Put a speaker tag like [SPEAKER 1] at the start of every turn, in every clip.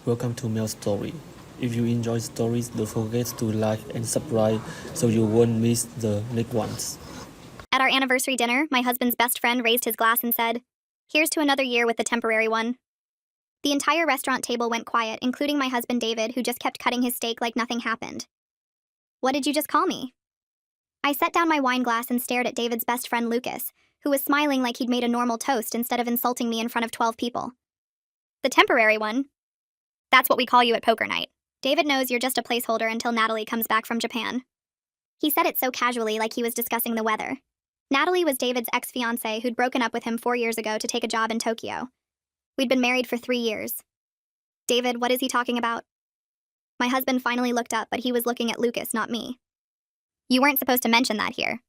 [SPEAKER 1] welcome to Mail Story. If you enjoy stories, don't forget to like and subscribe so you won't miss the next ones.
[SPEAKER 2] At our anniversary dinner, my husband's best friend raised his glass and said, "Here's to another year with the temporary one." The entire restaurant table went quiet, including my husband David, who just kept cutting his steak like nothing happened. "What did you just call me?" I set down my wine glass and stared at David's best friend Lucas, who was smiling like he'd made a normal toast instead of insulting me in front of 12 people. "The temporary one? That's what we call you at poker night. David knows you're just a placeholder until Natalie comes back from Japan." He said it so casually, like he was discussing the weather. Natalie was David's ex-fiancée who'd broken up with him 4 years ago to take a job in Tokyo. We'd been married for 3 years. "David, what is he talking about?" My husband finally looked up, but he was looking at Lucas, not me. "You weren't supposed to mention that here."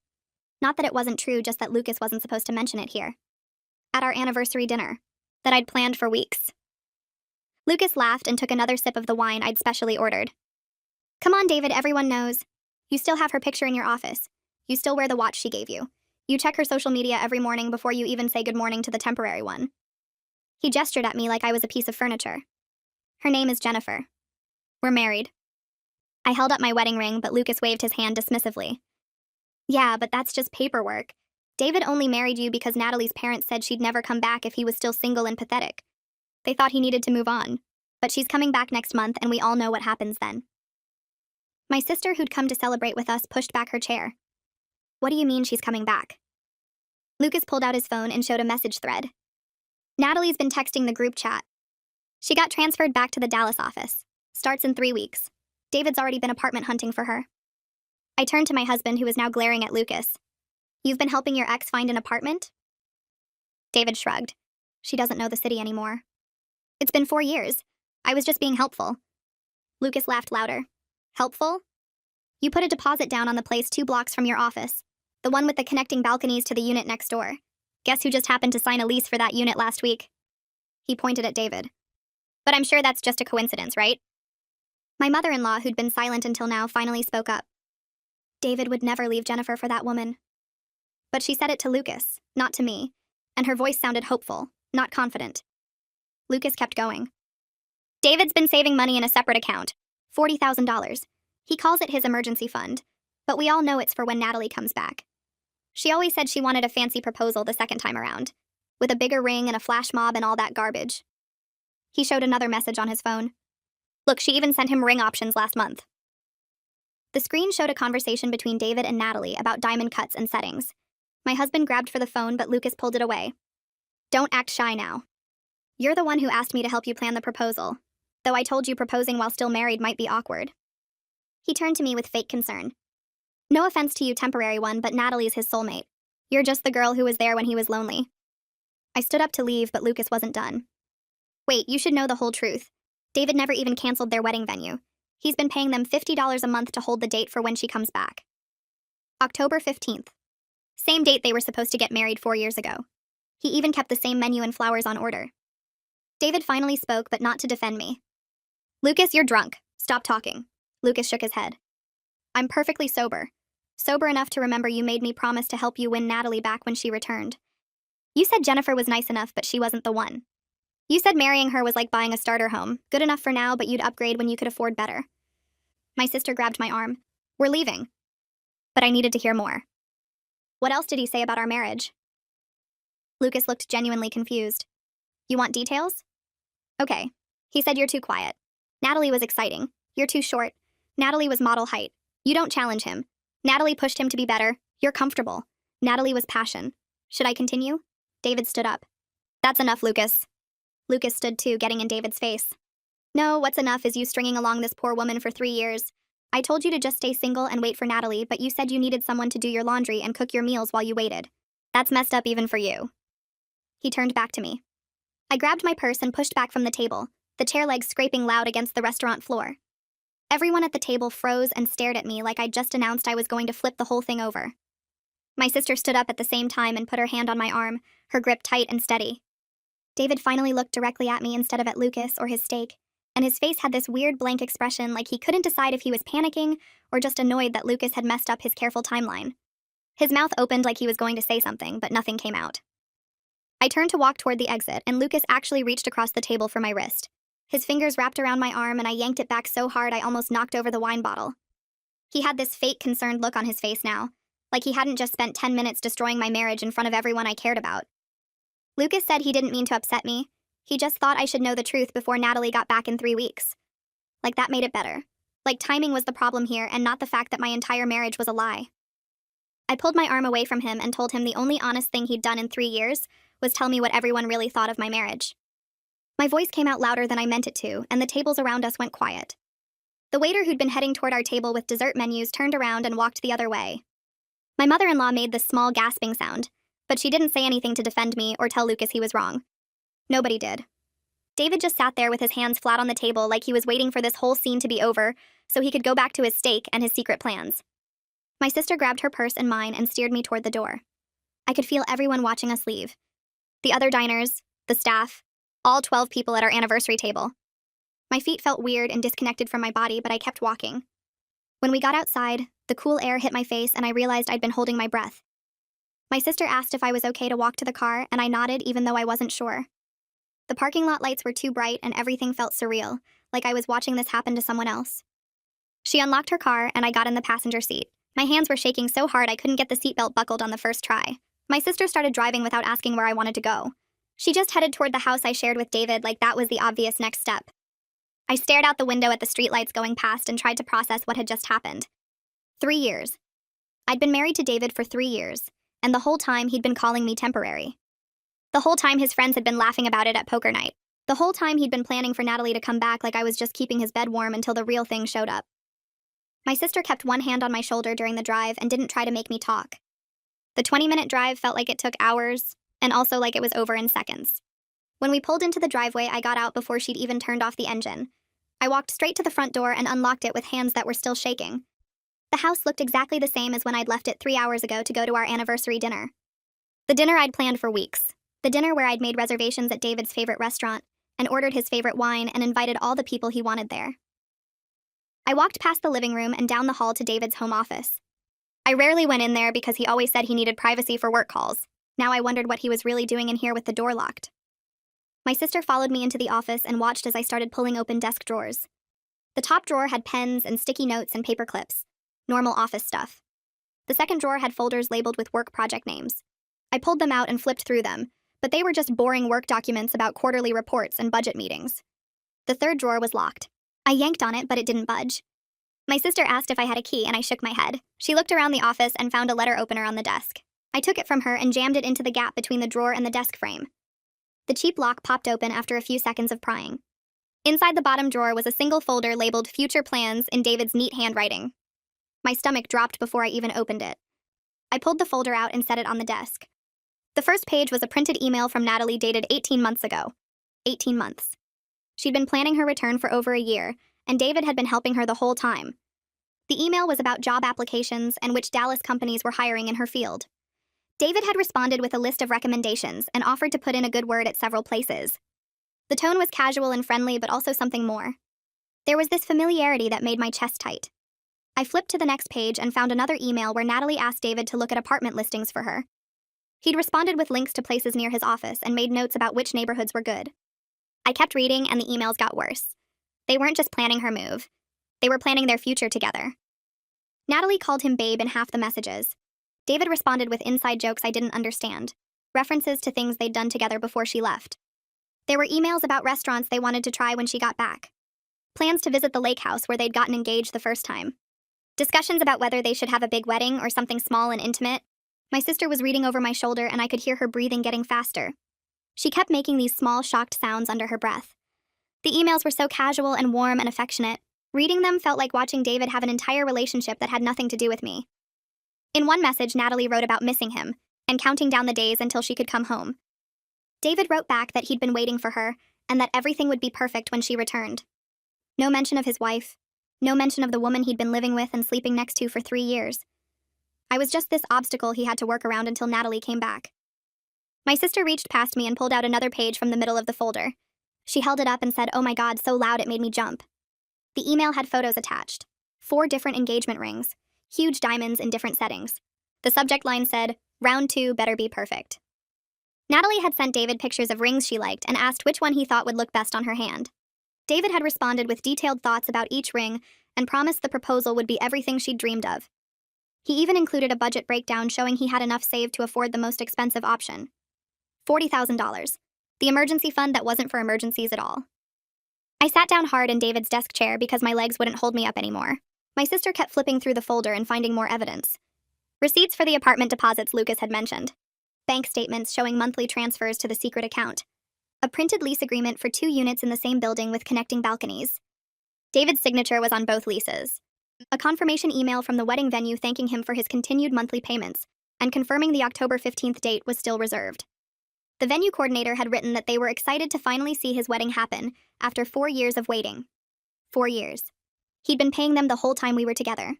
[SPEAKER 2] Not that it wasn't true, just that Lucas wasn't supposed to mention it here. At our anniversary dinner. That I'd planned for weeks. Lucas laughed and took another sip of the wine I'd specially ordered. "Come on, David, everyone knows. You still have her picture in your office. You still wear the watch she gave you. You check her social media every morning before you even say good morning to the temporary one." He gestured at me like I was a piece of furniture. "Her name is Jennifer. We're married." I held up my wedding ring, but Lucas waved his hand dismissively. "Yeah, but that's just paperwork. David only married you because Natalie's parents said she'd never come back if he was still single and pathetic. They thought he needed to move on. But she's coming back next month, and we all know what happens then." My sister, who'd come to celebrate with us, pushed back her chair. "What do you mean she's coming back?" Lucas pulled out his phone and showed a message thread. "Natalie's been texting the group chat. She got transferred back to the Dallas office. Starts in 3 weeks. David's already been apartment hunting for her." I turned to my husband, who was now glaring at Lucas. "You've been helping your ex find an apartment?" David shrugged. "She doesn't know the city anymore." "It's been 4 years. I was just being helpful." Lucas laughed louder. "Helpful? You put a deposit down on the place 2 blocks from your office, the one with the connecting balconies to the unit next door. Guess who just happened to sign a lease for that unit last week?" He pointed at David. "But I'm sure that's just a coincidence, right?" My mother-in-law, who'd been silent until now, finally spoke up. "David would never leave Jennifer for that woman." But she said it to Lucas, not to me, and her voice sounded hopeful, not confident. Lucas kept going. "David's been saving money in a separate account, $40,000. He calls it his emergency fund, but we all know it's for when Natalie comes back. She always said she wanted a fancy proposal the second time around, with a bigger ring and a flash mob and all that garbage." He showed another message on his phone. "Look, she even sent him ring options last month." The screen showed a conversation between David and Natalie about diamond cuts and settings. My husband grabbed for the phone, but Lucas pulled it away. "Don't act shy now. You're the one who asked me to help you plan the proposal, though I told you proposing while still married might be awkward." He turned to me with fake concern. "No offense to you, temporary one, but Natalie's his soulmate. You're just the girl who was there when he was lonely." I stood up to leave, but Lucas wasn't done. "Wait, you should know the whole truth. David never even canceled their wedding venue. He's been paying them $50 a month to hold the date for when she comes back. October 15th. Same date they were supposed to get married 4 years ago. He even kept the same menu and flowers on order." David finally spoke, but not to defend me. "Lucas, you're drunk. Stop talking." Lucas shook his head. "I'm perfectly sober. Sober enough to remember you made me promise to help you win Natalie back when she returned. You said Jennifer was nice enough, but she wasn't the one. You said marrying her was like buying a starter home, good enough for now, but you'd upgrade when you could afford better." My sister grabbed my arm. "We're leaving." But I needed to hear more. "What else did he say about our marriage?" Lucas looked genuinely confused. "You want details?" "Okay. He said you're too quiet. Natalie was exciting. You're too short. Natalie was model height. You don't challenge him. Natalie pushed him to be better. You're comfortable. Natalie was passion. Should I continue?" David stood up. "That's enough, Lucas." Lucas stood too, getting in David's face. "No, what's enough is you stringing along this poor woman for 3 years. I told you to just stay single and wait for Natalie, but you said you needed someone to do your laundry and cook your meals while you waited. That's messed up even for you." He turned back to me. I grabbed my purse and pushed back from the table, the chair legs scraping loud against the restaurant floor. Everyone at the table froze and stared at me like I'd just announced I was going to flip the whole thing over. My sister stood up at the same time and put her hand on my arm, her grip tight and steady. David finally looked directly at me instead of at Lucas or his steak, and his face had this weird blank expression like he couldn't decide if he was panicking or just annoyed that Lucas had messed up his careful timeline. His mouth opened like he was going to say something, but nothing came out. I turned to walk toward the exit, and Lucas actually reached across the table for my wrist. His fingers wrapped around my arm and I yanked it back so hard I almost knocked over the wine bottle. He had this fake concerned look on his face now, like he hadn't just spent 10 minutes destroying my marriage in front of everyone I cared about. Lucas said he didn't mean to upset me. He just thought I should know the truth before Natalie got back in 3 weeks. Like that made it better. Like timing was the problem here and not the fact that my entire marriage was a lie. I pulled my arm away from him and told him the only honest thing he'd done in 3 years was tell me what everyone really thought of my marriage. My voice came out louder than I meant it to, and the tables around us went quiet. The waiter who'd been heading toward our table with dessert menus turned around and walked the other way. My mother-in-law made this small gasping sound, but she didn't say anything to defend me or tell Lucas he was wrong. Nobody did. David just sat there with his hands flat on the table like he was waiting for this whole scene to be over so he could go back to his steak and his secret plans. My sister grabbed her purse and mine and steered me toward the door. I could feel everyone watching us leave. The other diners, the staff, all 12 people at our anniversary table. My feet felt weird and disconnected from my body, but I kept walking. When we got outside, the cool air hit my face and I realized I'd been holding my breath. My sister asked if I was okay to walk to the car, and I nodded even though I wasn't sure. The parking lot lights were too bright and everything felt surreal, like I was watching this happen to someone else. She unlocked her car and I got in the passenger seat. My hands were shaking so hard I couldn't get the seatbelt buckled on the first try. My sister started driving without asking where I wanted to go. She just headed toward the house I shared with David like that was the obvious next step. I stared out the window at the streetlights going past and tried to process what had just happened. 3 years. I'd been married to David for 3 years, and the whole time he'd been calling me temporary. The whole time his friends had been laughing about it at poker night. The whole time he'd been planning for Natalie to come back like I was just keeping his bed warm until the real thing showed up. My sister kept one hand on my shoulder during the drive and didn't try to make me talk. The 20-minute drive felt like it took hours, and also like it was over in seconds. When we pulled into the driveway, I got out before she'd even turned off the engine. I walked straight to the front door and unlocked it with hands that were still shaking. The house looked exactly the same as when I'd left it 3 hours ago to go to our anniversary dinner. The dinner I'd planned for weeks. The dinner where I'd made reservations at David's favorite restaurant and ordered his favorite wine and invited all the people he wanted there. I walked past the living room and down the hall to David's home office. I rarely went in there because he always said he needed privacy for work calls. Now I wondered what he was really doing in here with the door locked. My sister followed me into the office and watched as I started pulling open desk drawers. The top drawer had pens and sticky notes and paper clips. Normal office stuff. The second drawer had folders labeled with work project names. I pulled them out and flipped through them, but they were just boring work documents about quarterly reports and budget meetings. The third drawer was locked. I yanked on it, but it didn't budge. My sister asked if I had a key, and I shook my head. She looked around the office and found a letter opener on the desk. I took it from her and jammed it into the gap between the drawer and the desk frame. The cheap lock popped open after a few seconds of prying. Inside the bottom drawer was a single folder labeled Future Plans in David's neat handwriting. My stomach dropped before I even opened it. I pulled the folder out and set it on the desk. The first page was a printed email from Natalie dated 18 months ago. 18 months. She'd been planning her return for over a year, and David had been helping her the whole time. The email was about job applications and which Dallas companies were hiring in her field. David had responded with a list of recommendations and offered to put in a good word at several places. The tone was casual and friendly, but also something more. There was this familiarity that made my chest tight. I flipped to the next page and found another email where Natalie asked David to look at apartment listings for her. He'd responded with links to places near his office and made notes about which neighborhoods were good. I kept reading and the emails got worse. They weren't just planning her move. They were planning their future together. Natalie called him babe in half the messages. David responded with inside jokes I didn't understand, references to things they'd done together before she left. There were emails about restaurants they wanted to try when she got back. Plans to visit the lake house where they'd gotten engaged the first time. Discussions about whether they should have a big wedding or something small and intimate. My sister was reading over my shoulder and I could hear her breathing getting faster. She kept making these small, shocked sounds under her breath. The emails were so casual and warm and affectionate. Reading them felt like watching David have an entire relationship that had nothing to do with me. In one message, Natalie wrote about missing him and counting down the days until she could come home. David wrote back that he'd been waiting for her and that everything would be perfect when she returned. No mention of his wife. No mention of the woman he'd been living with and sleeping next to for 3 years. I was just this obstacle he had to work around until Natalie came back. My sister reached past me and pulled out another page from the middle of the folder. She held it up and said, "Oh my God," so loud it made me jump. The email had photos attached. 4 different engagement rings. Huge diamonds in different settings. The subject line said, "Round 2 better be perfect." Natalie had sent David pictures of rings she liked and asked which one he thought would look best on her hand. David had responded with detailed thoughts about each ring and promised the proposal would be everything she'd dreamed of. He even included a budget breakdown showing he had enough saved to afford the most expensive option. $40,000. The emergency fund that wasn't for emergencies at all. I sat down hard in David's desk chair because my legs wouldn't hold me up anymore. My sister kept flipping through the folder and finding more evidence. Receipts for the apartment deposits Lucas had mentioned. Bank statements showing monthly transfers to the secret account. A printed lease agreement for 2 units in the same building with connecting balconies. David's signature was on both leases. A confirmation email from the wedding venue thanking him for his continued monthly payments and confirming the October 15th date was still reserved. The venue coordinator had written that they were excited to finally see his wedding happen after 4 years of waiting. 4 years. He'd been paying them the whole time we were together.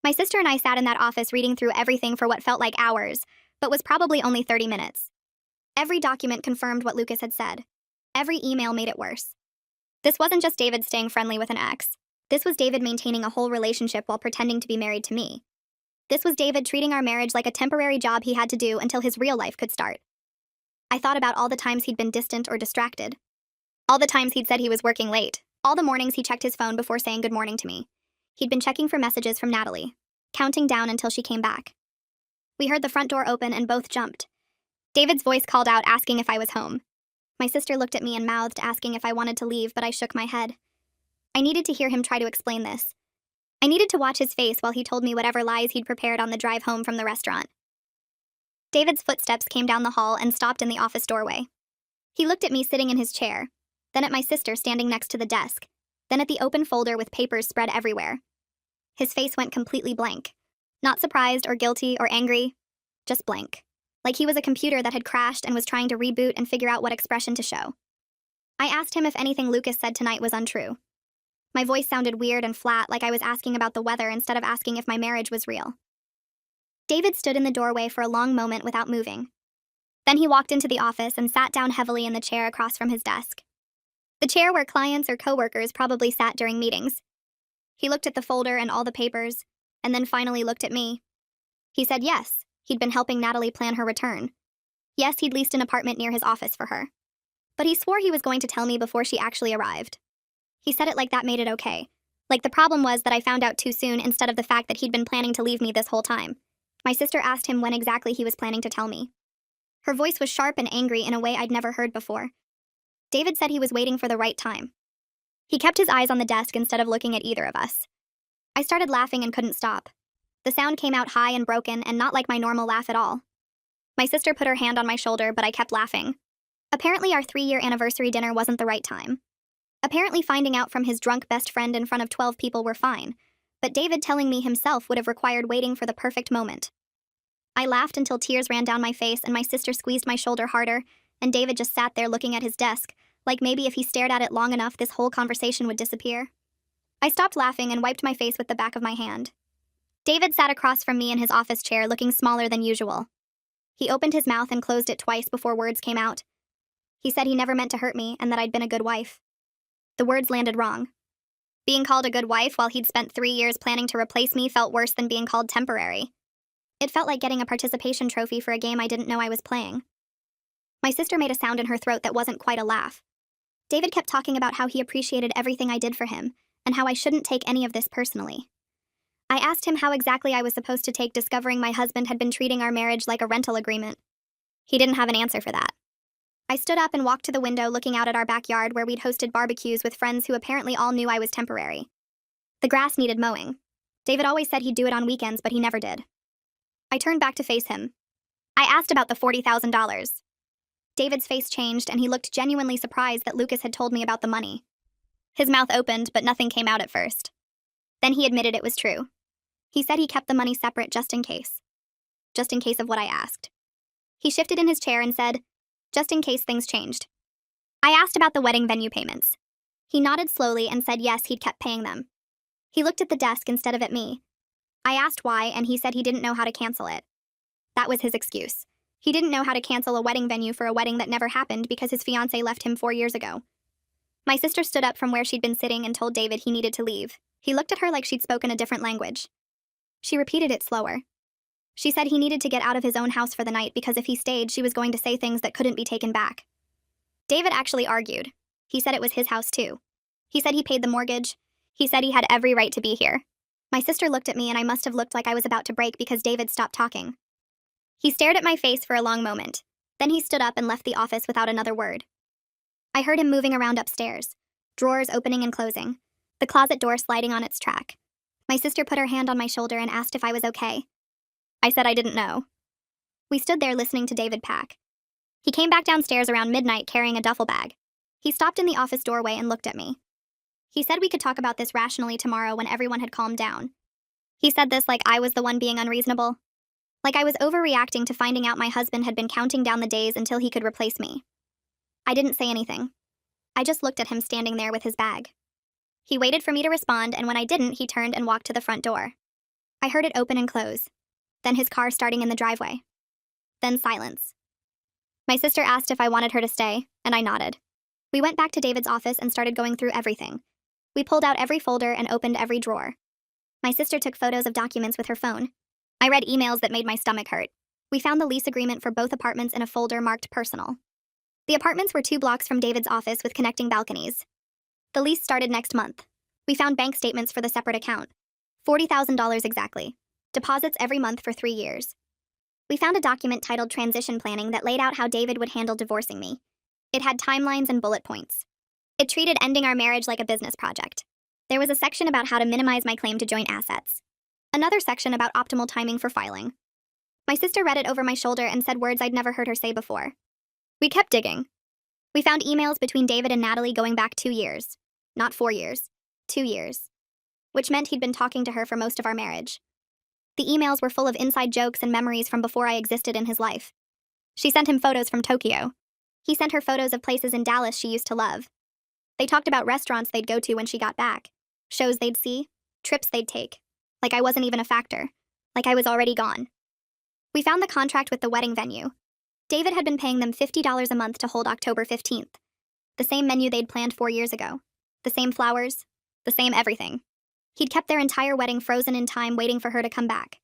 [SPEAKER 2] My sister and I sat in that office reading through everything for what felt like hours, but was probably only 30 minutes. Every document confirmed what Lucas had said. Every email made it worse. This wasn't just David staying friendly with an ex. This was David maintaining a whole relationship while pretending to be married to me. This was David treating our marriage like a temporary job he had to do until his real life could start. I thought about all the times he'd been distant or distracted. All the times he'd said he was working late. All the mornings he checked his phone before saying good morning to me. He'd been checking for messages from Natalie, counting down until she came back. We heard the front door open and both jumped. David's voice called out asking if I was home. My sister looked at me and mouthed asking if I wanted to leave, but I shook my head. I needed to hear him try to explain this. I needed to watch his face while he told me whatever lies he'd prepared on the drive home from the restaurant. David's footsteps came down the hall and stopped in the office doorway. He looked at me sitting in his chair, then at my sister standing next to the desk, then at the open folder with papers spread everywhere. His face went completely blank. Not surprised or guilty or angry, just blank. Like he was a computer that had crashed and was trying to reboot and figure out what expression to show. I asked him if anything Lucas said tonight was untrue. My voice sounded weird and flat, like I was asking about the weather instead of asking if my marriage was real. David stood in the doorway for a long moment without moving. Then he walked into the office and sat down heavily in the chair across from his desk. The chair where clients or coworkers probably sat during meetings. He looked at the folder and all the papers, and then finally looked at me. He said yes, he'd been helping Natalie plan her return. Yes, he'd leased an apartment near his office for her. But he swore he was going to tell me before she actually arrived. He said it like that made it okay. Like the problem was that I found out too soon instead of the fact that he'd been planning to leave me this whole time. My sister asked him when exactly he was planning to tell me. Her voice was sharp and angry in a way I'd never heard before. David said he was waiting for the right time. He kept his eyes on the desk instead of looking at either of us. I started laughing and couldn't stop. The sound came out high and broken and not like my normal laugh at all. My sister put her hand on my shoulder, but I kept laughing. Apparently our 3-year anniversary dinner wasn't the right time. Apparently finding out from his drunk best friend in front of 12 people were fine, but David telling me himself would have required waiting for the perfect moment. I laughed until tears ran down my face and my sister squeezed my shoulder harder, and David just sat there looking at his desk, like maybe if he stared at it long enough this whole conversation would disappear. I stopped laughing and wiped my face with the back of my hand. David sat across from me in his office chair looking smaller than usual. He opened his mouth and closed it twice before words came out. He said he never meant to hurt me and that I'd been a good wife. The words landed wrong. Being called a good wife while he'd spent 3 years planning to replace me felt worse than being called temporary. It felt like getting a participation trophy for a game I didn't know I was playing. My sister made a sound in her throat that wasn't quite a laugh. David kept talking about how he appreciated everything I did for him, and how I shouldn't take any of this personally. I asked him how exactly I was supposed to take discovering my husband had been treating our marriage like a rental agreement. He didn't have an answer for that. I stood up and walked to the window looking out at our backyard where we'd hosted barbecues with friends who apparently all knew I was temporary. The grass needed mowing. David always said he'd do it on weekends, but he never did. I turned back to face him. I asked about the $40,000. David's face changed and he looked genuinely surprised that Lucas had told me about the money. His mouth opened, but nothing came out at first. Then he admitted it was true. He said he kept the money separate just in case. Just in case of what I asked. He shifted in his chair and said, just in case things changed. I asked about the wedding venue payments. He nodded slowly and said yes, he'd kept paying them. He looked at the desk instead of at me. I asked why, and he said he didn't know how to cancel it. That was his excuse. He didn't know how to cancel a wedding venue for a wedding that never happened because his fiancée left him 4 years ago. My sister stood up from where she'd been sitting and told David he needed to leave. He looked at her like she'd spoken a different language. She repeated it slower. She said he needed to get out of his own house for the night because if he stayed, she was going to say things that couldn't be taken back. David actually argued. He said it was his house too. He said he paid the mortgage. He said he had every right to be here. My sister looked at me and I must have looked like I was about to break because David stopped talking. He stared at my face for a long moment. Then he stood up and left the office without another word. I heard him moving around upstairs, drawers opening and closing, the closet door sliding on its track. My sister put her hand on my shoulder and asked if I was okay. I said I didn't know. We stood there listening to David pack. He came back downstairs around midnight carrying a duffel bag. He stopped in the office doorway and looked at me. He said we could talk about this rationally tomorrow when everyone had calmed down. He said this like I was the one being unreasonable. Like I was overreacting to finding out my husband had been counting down the days until he could replace me. I didn't say anything. I just looked at him standing there with his bag. He waited for me to respond, and when I didn't, he turned and walked to the front door. I heard it open and close. Then his car starting in the driveway. Then silence. My sister asked if I wanted her to stay, and I nodded. We went back to David's office and started going through everything. We pulled out every folder and opened every drawer. My sister took photos of documents with her phone. I read emails that made my stomach hurt. We found the lease agreement for both apartments in a folder marked personal. The apartments were 2 blocks from David's office with connecting balconies. The lease started next month. We found bank statements for the separate account. $40,000 exactly. Deposits every month for 3 years. We found a document titled Transition Planning that laid out how David would handle divorcing me. It had timelines and bullet points. It treated ending our marriage like a business project. There was a section about how to minimize my claim to joint assets. Another section about optimal timing for filing. My sister read it over my shoulder and said words I'd never heard her say before. We kept digging. We found emails between David and Natalie going back 2 years. Not 4 years. 2 years. Which meant he'd been talking to her for most of our marriage. The emails were full of inside jokes and memories from before I existed in his life. She sent him photos from Tokyo. He sent her photos of places in Dallas she used to love. They talked about restaurants they'd go to when she got back, shows they'd see, trips they'd take. Like I wasn't even a factor. Like I was already gone. We found the contract with the wedding venue. David had been paying them $50 a month to hold October 15th. The same menu they'd planned 4 years ago. The same flowers. The same everything. He'd kept their entire wedding frozen in time waiting for her to come back.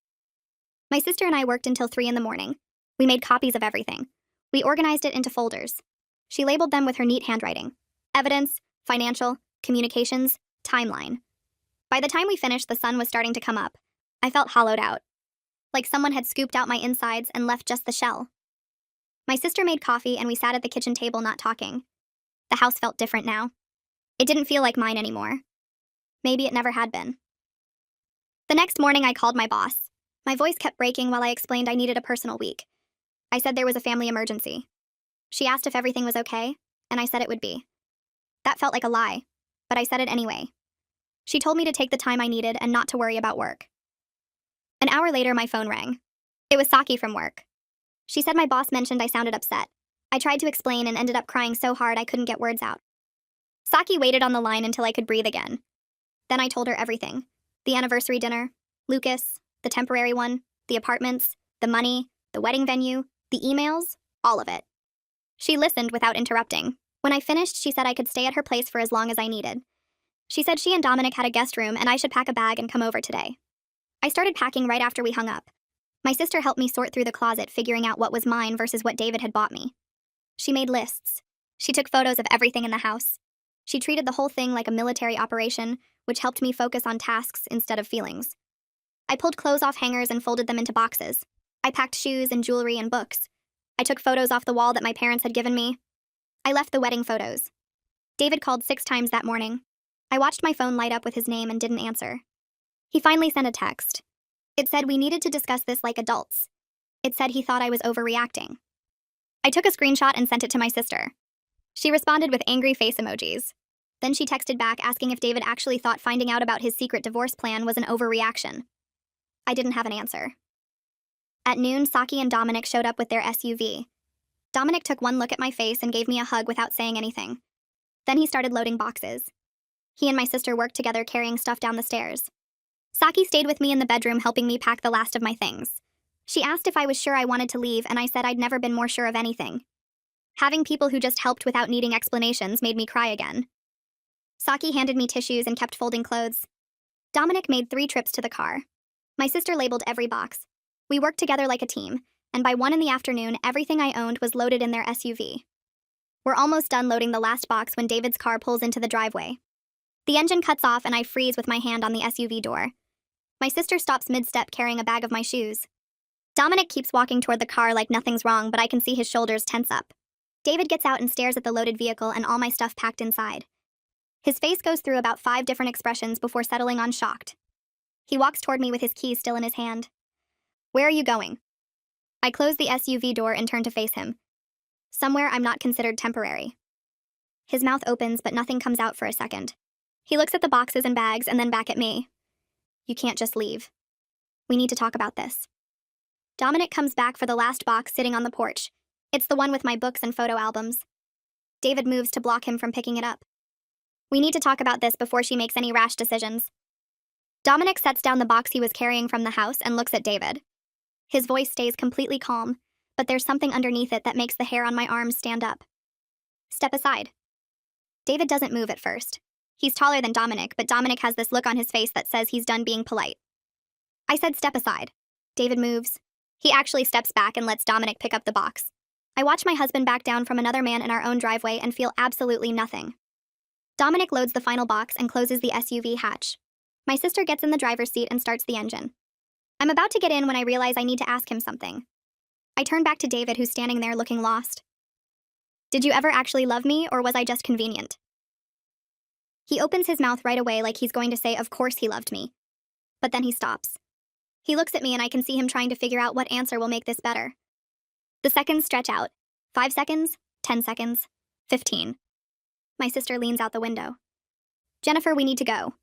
[SPEAKER 2] My sister and I worked until 3 in the morning. We made copies of everything. We organized it into folders. She labeled them with her neat handwriting. Evidence, financial, communications, timeline. By the time we finished, the sun was starting to come up. I felt hollowed out. Like someone had scooped out my insides and left just the shell. My sister made coffee and we sat at the kitchen table not talking. The house felt different now. It didn't feel like mine anymore. Maybe it never had been. The next morning I called my boss. My voice kept breaking while I explained I needed a personal week. I said there was a family emergency. She asked if everything was okay, and I said it would be. That felt like a lie, but I said it anyway. She told me to take the time I needed and not to worry about work. An hour later, my phone rang. It was Saki from work. She said my boss mentioned I sounded upset. I tried to explain and ended up crying so hard I couldn't get words out. Saki waited on the line until I could breathe again. Then I told her everything. The anniversary dinner, Lucas, the temporary one, the apartments, the money, the wedding venue, the emails, all of it. She listened without interrupting. When I finished, she said I could stay at her place for as long as I needed. She said she and Dominic had a guest room and I should pack a bag and come over today. I started packing right after we hung up. My sister helped me sort through the closet, figuring out what was mine versus what David had bought me. She made lists. She took photos of everything in the house. She treated the whole thing like a military operation, which helped me focus on tasks instead of feelings. I pulled clothes off hangers and folded them into boxes. I packed shoes and jewelry and books. I took photos off the wall that my parents had given me. I left the wedding photos. David called 6 times that morning. I watched my phone light up with his name and didn't answer. He finally sent a text. It said we needed to discuss this like adults. It said he thought I was overreacting. I took a screenshot and sent it to my sister. She responded with angry face emojis. Then she texted back asking if David actually thought finding out about his secret divorce plan was an overreaction. I didn't have an answer. At noon, Saki and Dominic showed up with their SUV. Dominic took one look at my face and gave me a hug without saying anything. Then he started loading boxes. He and my sister worked together carrying stuff down the stairs. Saki stayed with me in the bedroom helping me pack the last of my things. She asked if I was sure I wanted to leave and I said I'd never been more sure of anything. Having people who just helped without needing explanations made me cry again. Saki handed me tissues and kept folding clothes. Dominic made 3 trips to the car. My sister labeled every box. We worked together like a team, and by 1 in the afternoon, everything I owned was loaded in their SUV. We're almost done loading the last box when David's car pulls into the driveway. The engine cuts off and I freeze with my hand on the SUV door. My sister stops mid-step carrying a bag of my shoes. Dominic keeps walking toward the car like nothing's wrong, but I can see his shoulders tense up. David gets out and stares at the loaded vehicle and all my stuff packed inside. His face goes through about 5 different expressions before settling on shocked. He walks toward me with his keys still in his hand. "Where are you going?" I close the SUV door and turn to face him. "Somewhere I'm not considered temporary." His mouth opens, but nothing comes out for a second. He looks at the boxes and bags and then back at me. "You can't just leave. We need to talk about this." Dominic comes back for the last box sitting on the porch. It's the one with my books and photo albums. David moves to block him from picking it up. "We need to talk about this before she makes any rash decisions." Dominic sets down the box he was carrying from the house and looks at David. His voice stays completely calm, but there's something underneath it that makes the hair on my arms stand up. "Step aside." David doesn't move at first. He's taller than Dominic, but Dominic has this look on his face that says he's done being polite. I said step aside. David moves. He actually steps back and lets Dominic pick up the box. I watch my husband back down from another man in our own driveway and feel absolutely nothing. Dominic loads the final box and closes the SUV hatch. My sister gets in the driver's seat and starts the engine. I'm about to get in when I realize I need to ask him something. I turn back to David, who's standing there looking lost. "Did you ever actually love me, or was I just convenient?" He opens his mouth right away like he's going to say, "Of course he loved me." But then he stops. He looks at me and I can see him trying to figure out what answer will make this better. The seconds stretch out. 5 seconds, 10 seconds, 15. My sister leans out the window. "Jennifer, we need to go."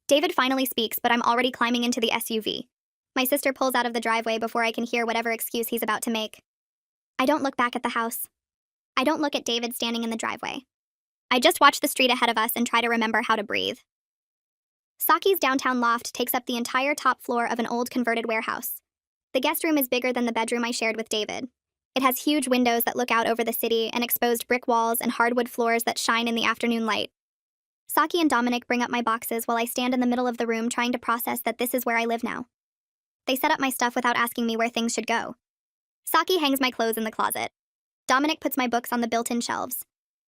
[SPEAKER 2] David finally speaks, but I'm already climbing into the SUV. My sister pulls out of the driveway before I can hear whatever excuse he's about to make. I don't look back at the house. I don't look at David standing in the driveway. I just watch the street ahead of us and try to remember how to breathe. Saki's downtown loft takes up the entire top floor of an old converted warehouse. The guest room is bigger than the bedroom I shared with David. It has huge windows that look out over the city and exposed brick walls and hardwood floors that shine in the afternoon light. Saki and Dominic bring up my boxes while I stand in the middle of the room trying to process that this is where I live now. They set up my stuff without asking me where things should go. Saki hangs my clothes in the closet. Dominic puts my books on the built-in shelves.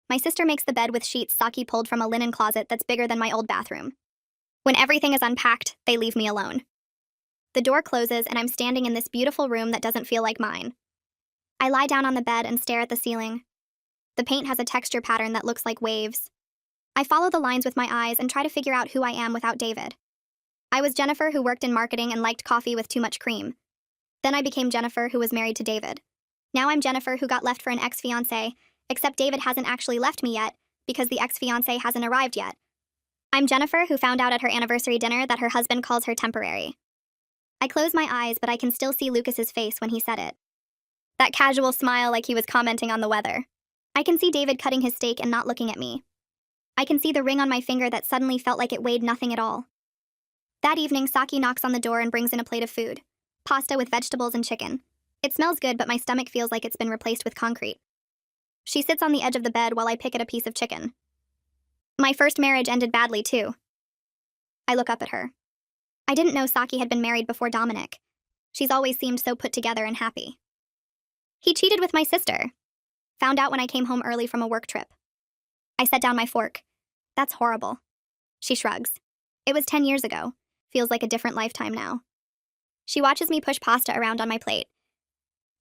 [SPEAKER 2] My sister makes the bed with sheets Saki pulled from a linen closet that's bigger than my old bathroom. When everything is unpacked, they leave me alone. The door closes and I'm standing in this beautiful room that doesn't feel like mine. I lie down on the bed and stare at the ceiling. The paint has a texture pattern that looks like waves. I follow the lines with my eyes and try to figure out who I am without David. I was Jennifer, who worked in marketing and liked coffee with too much cream. Then I became Jennifer, who was married to David. Now I'm Jennifer, who got left for an ex-fiancé, except David hasn't actually left me yet, because the ex-fiancé hasn't arrived yet. I'm Jennifer, who found out at her anniversary dinner that her husband calls her temporary. I close my eyes, but I can still see Lucas's face when he said it. That casual smile like he was commenting on the weather. I can see David cutting his steak and not looking at me. I can see the ring on my finger that suddenly felt like it weighed nothing at all. That evening, Saki knocks on the door and brings in a plate of food. Pasta with vegetables and chicken. It smells good, but my stomach feels like it's been replaced with concrete. She sits on the edge of the bed while I pick at a piece of chicken. My first marriage ended badly, too. I look up at her. I didn't know Saki had been married before Dominic. She's always seemed so put together and happy. He cheated with my sister. Found out when I came home early from a work trip. I set down my fork. That's horrible. She shrugs. It was 10 years ago. Feels like a different lifetime now. She watches me push pasta around on my plate.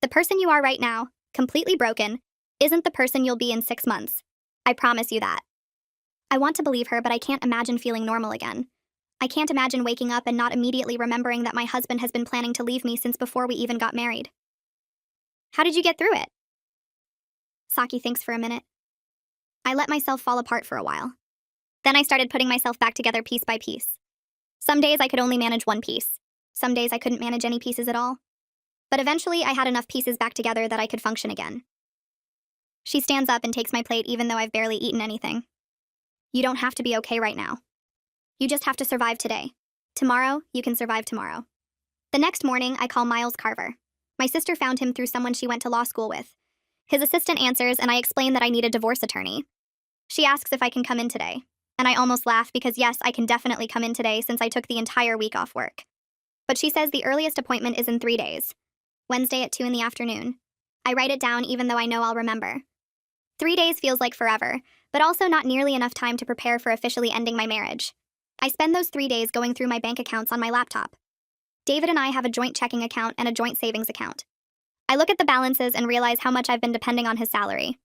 [SPEAKER 2] The person you are right now, completely broken, isn't the person you'll be in 6 months. I promise you that. I want to believe her, but I can't imagine feeling normal again. I can't imagine waking up and not immediately remembering that my husband has been planning to leave me since before we even got married. How did you get through it? Saki thinks for a minute. I let myself fall apart for a while. Then I started putting myself back together piece by piece. Some days I could only manage one piece. Some days I couldn't manage any pieces at all. But eventually I had enough pieces back together that I could function again. She stands up and takes my plate even though I've barely eaten anything. You don't have to be okay right now. You just have to survive today. Tomorrow, you can survive tomorrow. The next morning, I call Miles Carver. My sister found him through someone she went to law school with. His assistant answers, and I explain that I need a divorce attorney. She asks if I can come in today. And I almost laugh because yes, I can definitely come in today since I took the entire week off work. But she says the earliest appointment is in 3 days. Wednesday at 2 in the afternoon. I write it down even though I know I'll remember. 3 days feels like forever, but also not nearly enough time to prepare for officially ending my marriage. I spend those 3 days going through my bank accounts on my laptop. David and I have a joint checking account and a joint savings account. I look at the balances and realize how much I've been depending on his salary.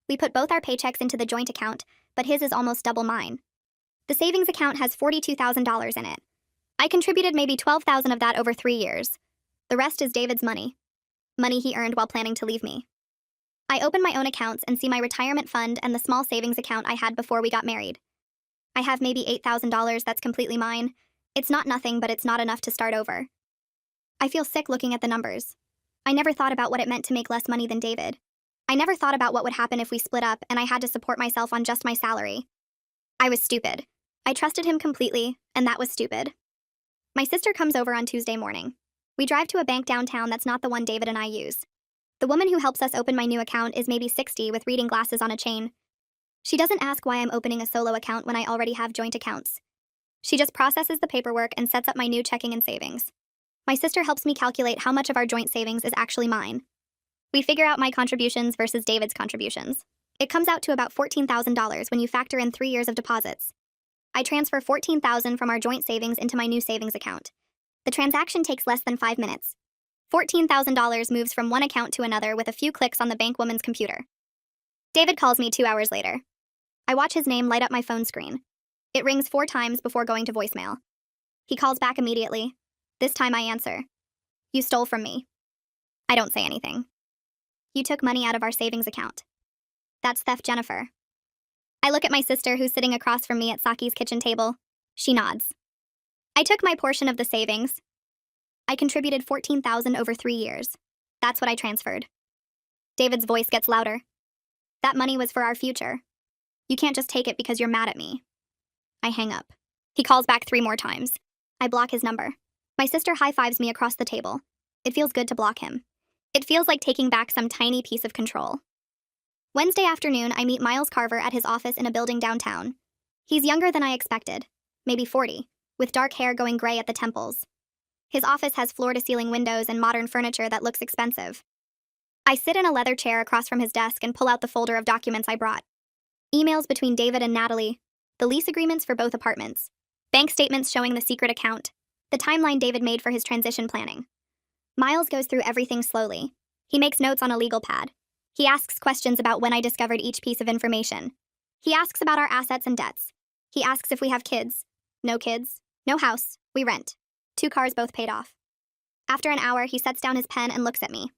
[SPEAKER 2] We put both our paychecks into the joint account, but his is almost double mine. The savings account has $42,000 in it. I contributed maybe $12,000 of that over 3 years. The rest is David's money. Money he earned while planning to leave me. I open my own accounts and see my retirement fund and the small savings account I had before we got married. I have maybe $8,000 that's completely mine. It's not nothing, but it's not enough to start over. I feel sick looking at the numbers. I never thought about what it meant to make less money than David. I never thought about what would happen if we split up and I had to support myself on just my salary. I was stupid. I trusted him completely, and that was stupid. My sister comes over on Tuesday morning. We drive to a bank downtown that's not the one David and I use. The woman who helps us open my new account is maybe 60 with reading glasses on a chain. She doesn't ask why I'm opening a solo account when I already have joint accounts. She just processes the paperwork and sets up my new checking and savings. My sister helps me calculate how much of our joint savings is actually mine. We figure out my contributions versus David's contributions. It comes out to about $14,000 when you factor in 3 years of deposits. I transfer $14,000 from our joint savings into my new savings account. The transaction takes less than 5 minutes. $14,000 moves from one account to another with a few clicks on the bank woman's computer. David calls me 2 hours later. I watch his name light up my phone screen. It rings 4 times before going to voicemail. He calls back immediately. This time I answer. You stole from me. I don't say anything. You took money out of our savings account. That's theft, Jennifer. I look at my sister who's sitting across from me at Saki's kitchen table. She nods. I took my portion of the savings. I contributed $14,000 over 3 years. That's what I transferred. David's voice gets louder. That money was for our future. You can't just take it because you're mad at me. I hang up. He calls back 3 more times. I block his number. My sister high-fives me across the table. It feels good to block him. It feels like taking back some tiny piece of control. Wednesday afternoon, I meet Miles Carver at his office in a building downtown. He's younger than I expected, maybe 40, with dark hair going gray at the temples. His office has floor-to-ceiling windows and modern furniture that looks expensive. I sit in a leather chair across from his desk and pull out the folder of documents I brought. Emails between David and Natalie, the lease agreements for both apartments, bank statements showing the secret account, the timeline David made for his transition planning. Miles goes through everything slowly. He makes notes on a legal pad. He asks questions about when I discovered each piece of information. He asks about our assets and debts. He asks if we have kids. No kids. No house. We rent. 2 cars both paid off. After an hour, he sets down his pen and looks at me.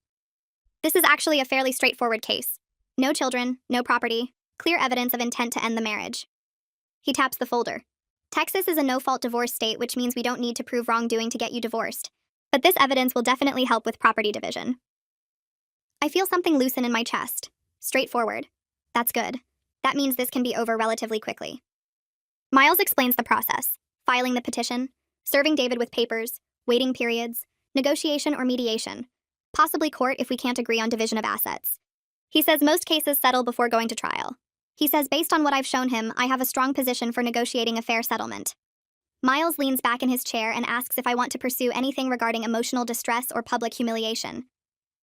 [SPEAKER 2] This is actually a fairly straightforward case. No children, no property, clear evidence of intent to end the marriage. He taps the folder. Texas is a no-fault divorce state, which means we don't need to prove wrongdoing to get you divorced. But this evidence will definitely help with property division. I feel something loosen in my chest. Straightforward. That's good. That means this can be over relatively quickly. Miles explains the process. Filing the petition, serving David with papers, waiting periods, negotiation or mediation, possibly court if we can't agree on division of assets. He says most cases settle before going to trial. He says based on what I've shown him, I have a strong position for negotiating a fair settlement. Miles leans back in his chair and asks if I want to pursue anything regarding emotional distress or public humiliation.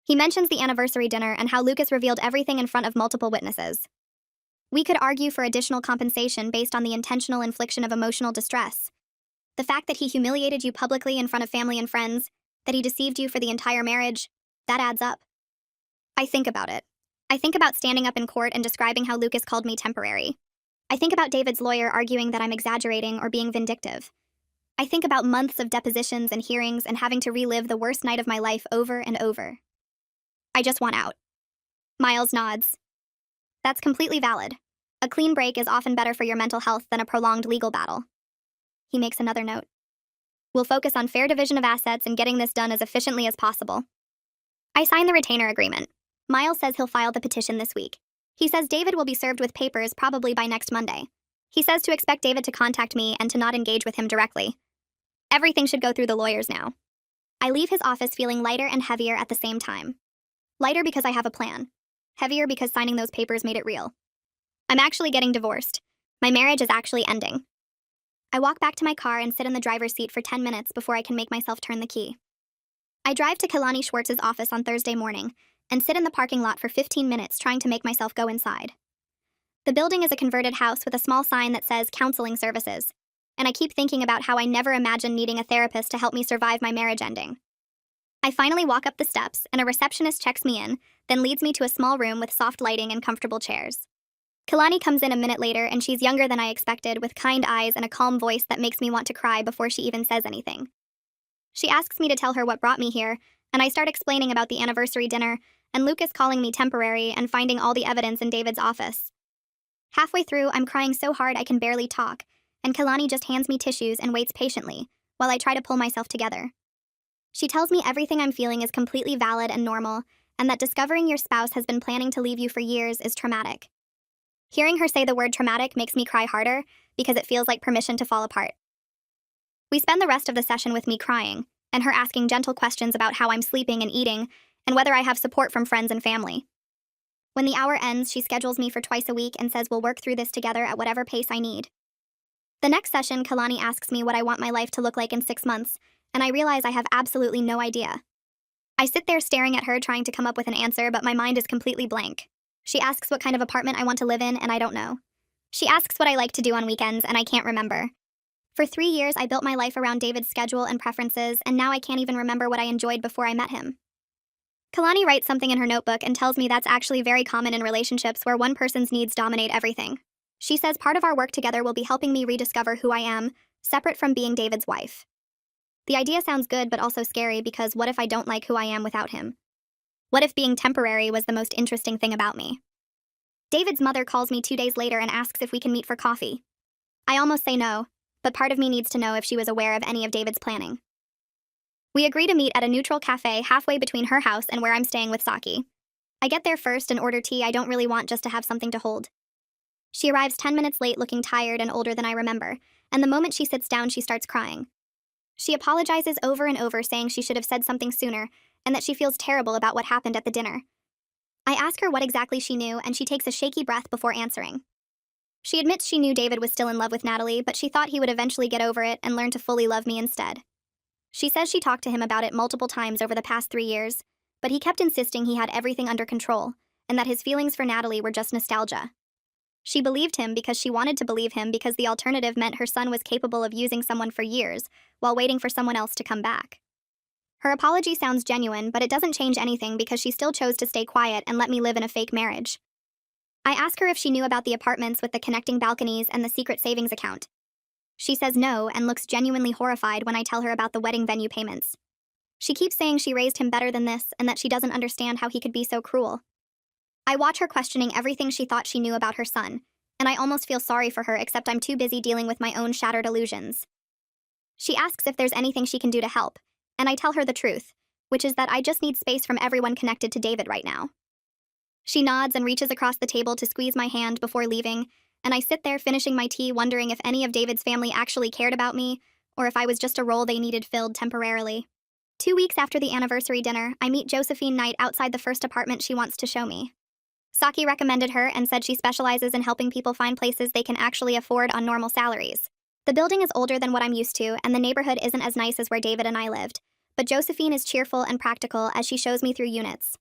[SPEAKER 2] He mentions the anniversary dinner and how Lucas revealed everything in front of multiple witnesses. We could argue for additional compensation based on the intentional infliction of emotional distress. The fact that he humiliated you publicly in front of family and friends, that he deceived you for the entire marriage, that adds up. I think about it. I think about standing up in court and describing how Lucas called me temporary. I think about David's lawyer arguing that I'm exaggerating or being vindictive. I think about months of depositions and hearings and having to relive the worst night of my life over and over. I just want out. Miles nods. That's completely valid. A clean break is often better for your mental health than a prolonged legal battle. He makes another note. We'll focus on fair division of assets and getting this done as efficiently as possible. I sign the retainer agreement. Miles says he'll file the petition this week. He says David will be served with papers probably by next Monday. He says to expect David to contact me and to not engage with him directly. Everything should go through the lawyers now. I leave his office feeling lighter and heavier at the same time. Lighter because I have a plan. Heavier because signing those papers made it real. I'm actually getting divorced. My marriage is actually ending. I walk back to my car and sit in the driver's seat for 10 minutes before I can make myself turn the key. I drive to Kalani Schwartz's office on Thursday morning and sit in the parking lot for 15 minutes trying to make myself go inside. The building is a converted house with a small sign that says counseling services. And I keep thinking about how I never imagined needing a therapist to help me survive my marriage ending. I finally walk up the steps, and a receptionist checks me in, then leads me to a small room with soft lighting and comfortable chairs. Kalani comes in a minute later, and she's younger than I expected, with kind eyes and a calm voice that makes me want to cry before she even says anything. She asks me to tell her what brought me here, and I start explaining about the anniversary dinner, and Lucas calling me temporary and finding all the evidence in David's office. Halfway through, I'm crying so hard I can barely talk, and Kalani just hands me tissues and waits patiently, while I try to pull myself together. She tells me everything I'm feeling is completely valid and normal, and that discovering your spouse has been planning to leave you for years is traumatic. Hearing her say the word traumatic makes me cry harder, because it feels like permission to fall apart. We spend the rest of the session with me crying, and her asking gentle questions about how I'm sleeping and eating, and whether I have support from friends and family. When the hour ends, she schedules me for twice a week and says we'll work through this together at whatever pace I need. The next session, Kalani asks me what I want my life to look like in 6 months, and I realize I have absolutely no idea. I sit there staring at her trying to come up with an answer, but my mind is completely blank. She asks what kind of apartment I want to live in, and I don't know. She asks what I like to do on weekends, and I can't remember. For 3 years, I built my life around David's schedule and preferences, and now I can't even remember what I enjoyed before I met him. Kalani writes something in her notebook and tells me that's actually very common in relationships where one person's needs dominate everything. She says part of our work together will be helping me rediscover who I am, separate from being David's wife. The idea sounds good but also scary, because what if I don't like who I am without him? What if being temporary was the most interesting thing about me? David's mother calls me 2 days later and asks if we can meet for coffee. I almost say no, but part of me needs to know if she was aware of any of David's planning. We agree to meet at a neutral cafe halfway between her house and where I'm staying with Saki. I get there first and order tea I don't really want, just to have something to hold. She arrives 10 minutes late, looking tired and older than I remember, and the moment she sits down, she starts crying. She apologizes over and over, saying she should have said something sooner, and that she feels terrible about what happened at the dinner. I ask her what exactly she knew, and she takes a shaky breath before answering. She admits she knew David was still in love with Natalie, but she thought he would eventually get over it and learn to fully love me instead. She says she talked to him about it multiple times over the past 3 years, but he kept insisting he had everything under control, and that his feelings for Natalie were just nostalgia. She believed him because she wanted to believe him, because the alternative meant her son was capable of using someone for years while waiting for someone else to come back. Her apology sounds genuine, but it doesn't change anything, because she still chose to stay quiet and let me live in a fake marriage. I ask her if she knew about the apartments with the connecting balconies and the secret savings account. She says no and looks genuinely horrified when I tell her about the wedding venue payments. She keeps saying she raised him better than this and that she doesn't understand how he could be so cruel. I watch her questioning everything she thought she knew about her son, and I almost feel sorry for her, except I'm too busy dealing with my own shattered illusions. She asks if there's anything she can do to help, and I tell her the truth, which is that I just need space from everyone connected to David right now. She nods and reaches across the table to squeeze my hand before leaving, and I sit there finishing my tea, wondering if any of David's family actually cared about me, or if I was just a role they needed filled temporarily. 2 weeks after the anniversary dinner, I meet Josephine Knight outside the first apartment she wants to show me. Saki recommended her and said she specializes in helping people find places they can actually afford on normal salaries. The building is older than what I'm used to, and the neighborhood isn't as nice as where David and I lived, but Josephine is cheerful and practical as she shows me through units.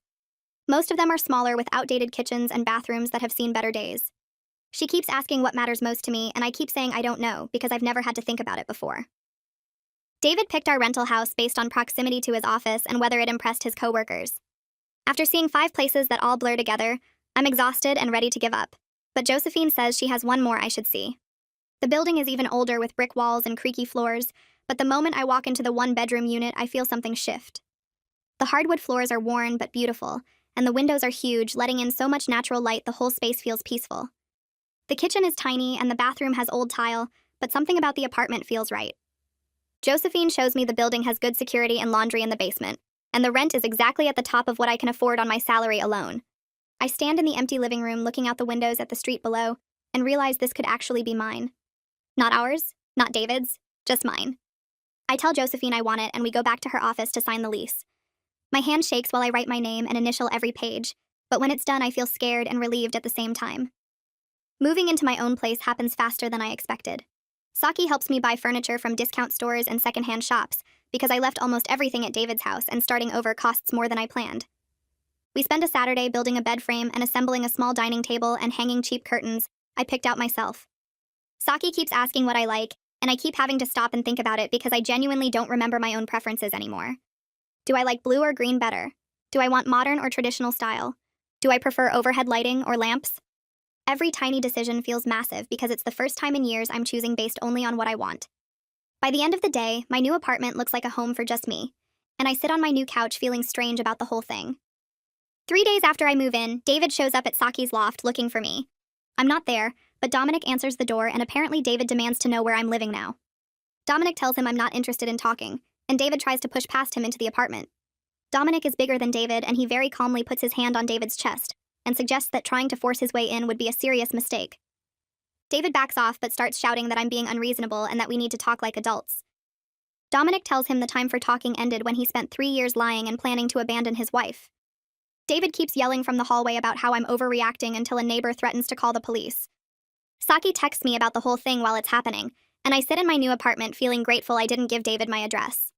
[SPEAKER 2] Most of them are smaller, with outdated kitchens and bathrooms that have seen better days. She keeps asking what matters most to me, and I keep saying I don't know, because I've never had to think about it before. David picked our rental house based on proximity to his office and whether it impressed his coworkers. After seeing 5 places that all blur together, I'm exhausted and ready to give up, but Josephine says she has one more I should see. The building is even older, with brick walls and creaky floors, but the moment I walk into the 1-bedroom unit, I feel something shift. The hardwood floors are worn but beautiful, and the windows are huge, letting in so much natural light the whole space feels peaceful. The kitchen is tiny and the bathroom has old tile, but something about the apartment feels right. Josephine shows me the building has good security and laundry in the basement, and the rent is exactly at the top of what I can afford on my salary alone. I stand in the empty living room looking out the windows at the street below and realize this could actually be mine. Not ours, not David's, just mine. I tell Josephine I want it, and we go back to her office to sign the lease. My hand shakes while I write my name and initial every page, but when it's done, I feel scared and relieved at the same time. Moving into my own place happens faster than I expected. Saki helps me buy furniture from discount stores and secondhand shops, because I left almost everything at David's house and starting over costs more than I planned. We spend a Saturday building a bed frame and assembling a small dining table and hanging cheap curtains, I picked out myself. Saki keeps asking what I like, and I keep having to stop and think about it because I genuinely don't remember my own preferences anymore. Do I like blue or green better? Do I want modern or traditional style? Do I prefer overhead lighting or lamps? Every tiny decision feels massive because it's the first time in years I'm choosing based only on what I want. By the end of the day, my new apartment looks like a home for just me, and I sit on my new couch feeling strange about the whole thing. 3 days after I move in, David shows up at Saki's loft looking for me. I'm not there, but Dominic answers the door, and apparently David demands to know where I'm living now. Dominic tells him I'm not interested in talking, and David tries to push past him into the apartment. Dominic is bigger than David, and he very calmly puts his hand on David's chest and suggests that trying to force his way in would be a serious mistake. David backs off but starts shouting that I'm being unreasonable and that we need to talk like adults. Dominic tells him the time for talking ended when he spent 3 years lying and planning to abandon his wife. David keeps yelling from the hallway about how I'm overreacting until a neighbor threatens to call the police. Saki texts me about the whole thing while it's happening, and I sit in my new apartment feeling grateful I didn't give David my address.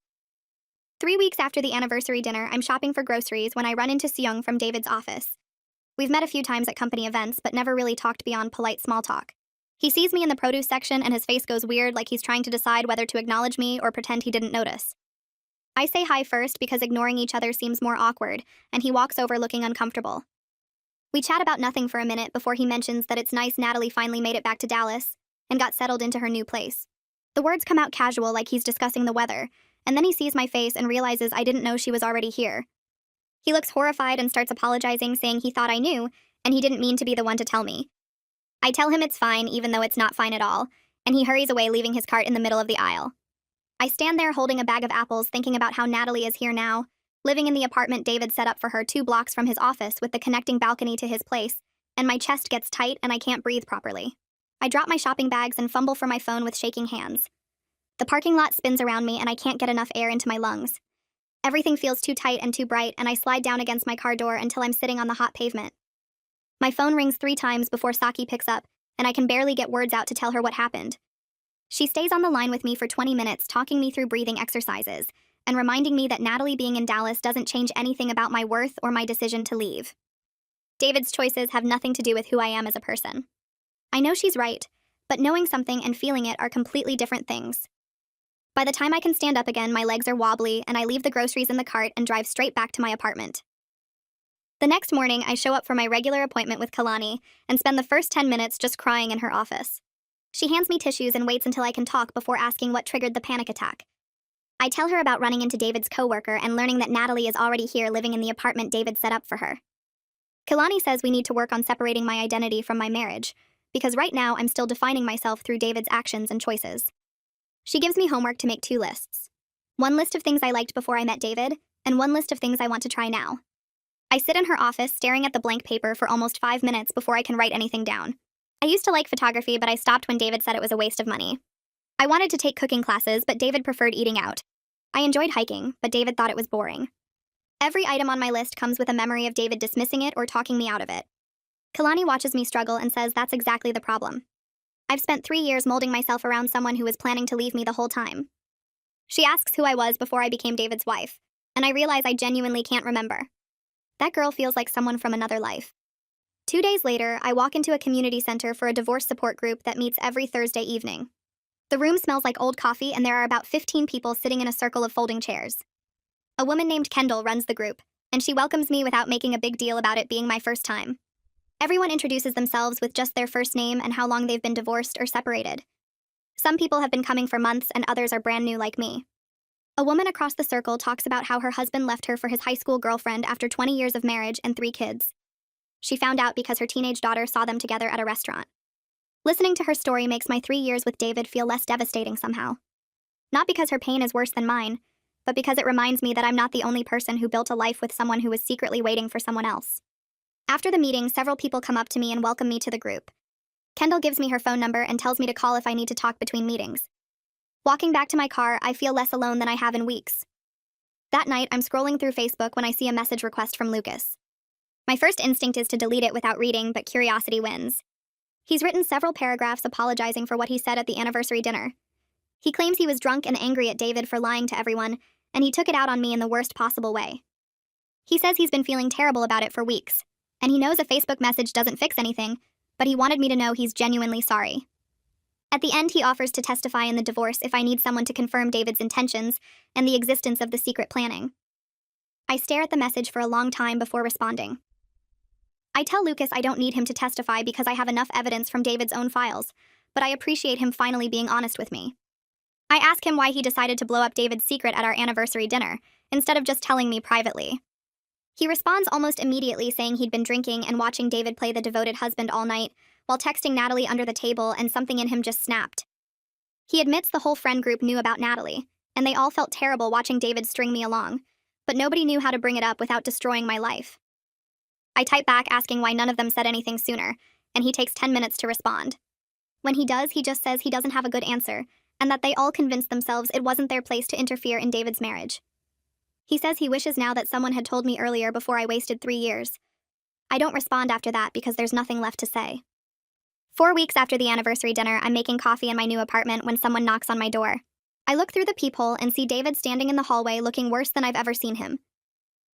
[SPEAKER 2] 3 weeks after the anniversary dinner, I'm shopping for groceries when I run into Seung from David's office. We've met a few times at company events, but never really talked beyond polite small talk. He sees me in the produce section and his face goes weird, like he's trying to decide whether to acknowledge me or pretend he didn't notice. I say hi first because ignoring each other seems more awkward, and he walks over looking uncomfortable. We chat about nothing for a minute before he mentions that it's nice Natalie finally made it back to Dallas and got settled into her new place. The words come out casual like he's discussing the weather, and then he sees my face and realizes I didn't know she was already here. He looks horrified and starts apologizing, saying he thought I knew, and he didn't mean to be the one to tell me. I tell him it's fine, even though it's not fine at all, and he hurries away, leaving his cart in the middle of the aisle. I stand there holding a bag of apples, thinking about how Natalie is here now, living in the apartment David set up for her 2 blocks from his office with the connecting balcony to his place, and my chest gets tight and I can't breathe properly. I drop my shopping bags and fumble for my phone with shaking hands. The parking lot spins around me and I can't get enough air into my lungs. Everything feels too tight and too bright, and I slide down against my car door until I'm sitting on the hot pavement. My phone rings 3 times before Saki picks up, and I can barely get words out to tell her what happened. She stays on the line with me for 20 minutes, talking me through breathing exercises and reminding me that Natalie being in Dallas doesn't change anything about my worth or my decision to leave. David's choices have nothing to do with who I am as a person. I know she's right, but knowing something and feeling it are completely different things. By the time I can stand up again, my legs are wobbly, and I leave the groceries in the cart and drive straight back to my apartment. The next morning, I show up for my regular appointment with Kalani and spend the first 10 minutes just crying in her office. She hands me tissues and waits until I can talk before asking what triggered the panic attack. I tell her about running into David's coworker and learning that Natalie is already here living in the apartment David set up for her. Kalani says we need to work on separating my identity from my marriage, because right now I'm still defining myself through David's actions and choices. She gives me homework to make 2 lists. 1 list of things I liked before I met David, and 1 list of things I want to try now. I sit in her office staring at the blank paper for almost 5 minutes before I can write anything down. I used to like photography, but I stopped when David said it was a waste of money. I wanted to take cooking classes, but David preferred eating out. I enjoyed hiking, but David thought it was boring. Every item on my list comes with a memory of David dismissing it or talking me out of it. Kalani watches me struggle and says that's exactly the problem. I've spent 3 years molding myself around someone who was planning to leave me the whole time. She asks who I was before I became David's wife, and I realize I genuinely can't remember. That girl feels like someone from another life. 2 days later, I walk into a community center for a divorce support group that meets every Thursday evening. The room smells like old coffee, and there are about 15 people sitting in a circle of folding chairs. A woman named Kendall runs the group, and she welcomes me without making a big deal about it being my first time. Everyone introduces themselves with just their first name and how long they've been divorced or separated. Some people have been coming for months, and others are brand new like me. A woman across the circle talks about how her husband left her for his high school girlfriend after 20 years of marriage and 3 kids. She found out because her teenage daughter saw them together at a restaurant. Listening to her story makes my 3 years with David feel less devastating somehow. Not because her pain is worse than mine, but because it reminds me that I'm not the only person who built a life with someone who was secretly waiting for someone else. After the meeting, several people come up to me and welcome me to the group. Kendall gives me her phone number and tells me to call if I need to talk between meetings. Walking back to my car, I feel less alone than I have in weeks. That night, I'm scrolling through Facebook when I see a message request from Lucas. My first instinct is to delete it without reading, but curiosity wins. He's written several paragraphs apologizing for what he said at the anniversary dinner. He claims he was drunk and angry at David for lying to everyone, and he took it out on me in the worst possible way. He says he's been feeling terrible about it for weeks, and he knows a Facebook message doesn't fix anything, but he wanted me to know he's genuinely sorry. At the end, he offers to testify in the divorce if I need someone to confirm David's intentions and the existence of the secret planning. I stare at the message for a long time before responding. I tell Lucas I don't need him to testify because I have enough evidence from David's own files, but I appreciate him finally being honest with me. I ask him why he decided to blow up David's secret at our anniversary dinner, instead of just telling me privately. He responds almost immediately saying he'd been drinking and watching David play the devoted husband all night, while texting Natalie under the table, and something in him just snapped. He admits the whole friend group knew about Natalie, and they all felt terrible watching David string me along, but nobody knew how to bring it up without destroying my life. I type back asking why none of them said anything sooner, and he takes 10 minutes to respond. When he does, he just says he doesn't have a good answer, and that they all convinced themselves it wasn't their place to interfere in David's marriage. He says he wishes now that someone had told me earlier before I wasted 3 years. I don't respond after that because there's nothing left to say. 4 weeks after the anniversary dinner, I'm making coffee in my new apartment when someone knocks on my door. I look through the peephole and see David standing in the hallway looking worse than I've ever seen him.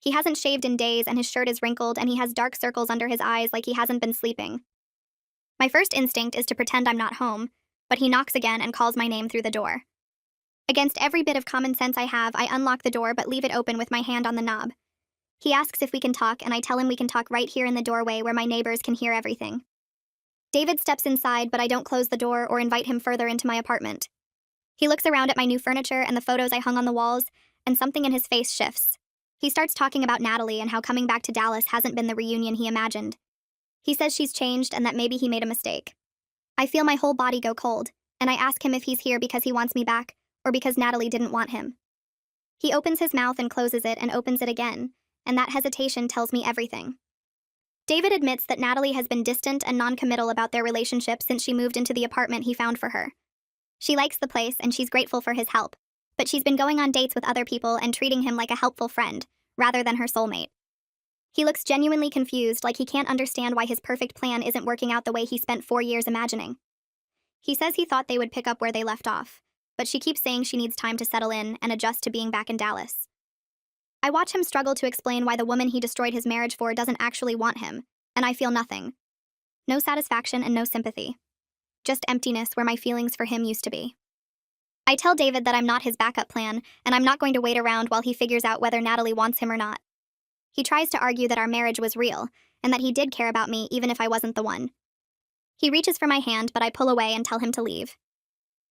[SPEAKER 2] He hasn't shaved in days and his shirt is wrinkled and he has dark circles under his eyes like he hasn't been sleeping. My first instinct is to pretend I'm not home, but he knocks again and calls my name through the door. Against every bit of common sense I have, I unlock the door but leave it open with my hand on the knob. He asks if we can talk, and I tell him we can talk right here in the doorway where my neighbors can hear everything. David steps inside, but I don't close the door or invite him further into my apartment. He looks around at my new furniture and the photos I hung on the walls, and something in his face shifts. He starts talking about Natalie and how coming back to Dallas hasn't been the reunion he imagined. He says she's changed and that maybe he made a mistake. I feel my whole body go cold, and I ask him if he's here because he wants me back, or because Natalie didn't want him. He opens his mouth and closes it and opens it again, and that hesitation tells me everything. David admits that Natalie has been distant and non-committal about their relationship since she moved into the apartment he found for her. She likes the place and she's grateful for his help, but she's been going on dates with other people and treating him like a helpful friend, rather than her soulmate. He looks genuinely confused, like he can't understand why his perfect plan isn't working out the way he spent 4 years imagining. He says he thought they would pick up where they left off, but she keeps saying she needs time to settle in and adjust to being back in Dallas. I watch him struggle to explain why the woman he destroyed his marriage for doesn't actually want him, and I feel nothing. No satisfaction and no sympathy. Just emptiness where my feelings for him used to be. I tell David that I'm not his backup plan, and I'm not going to wait around while he figures out whether Natalie wants him or not. He tries to argue that our marriage was real, and that he did care about me even if I wasn't the one. He reaches for my hand, but I pull away and tell him to leave.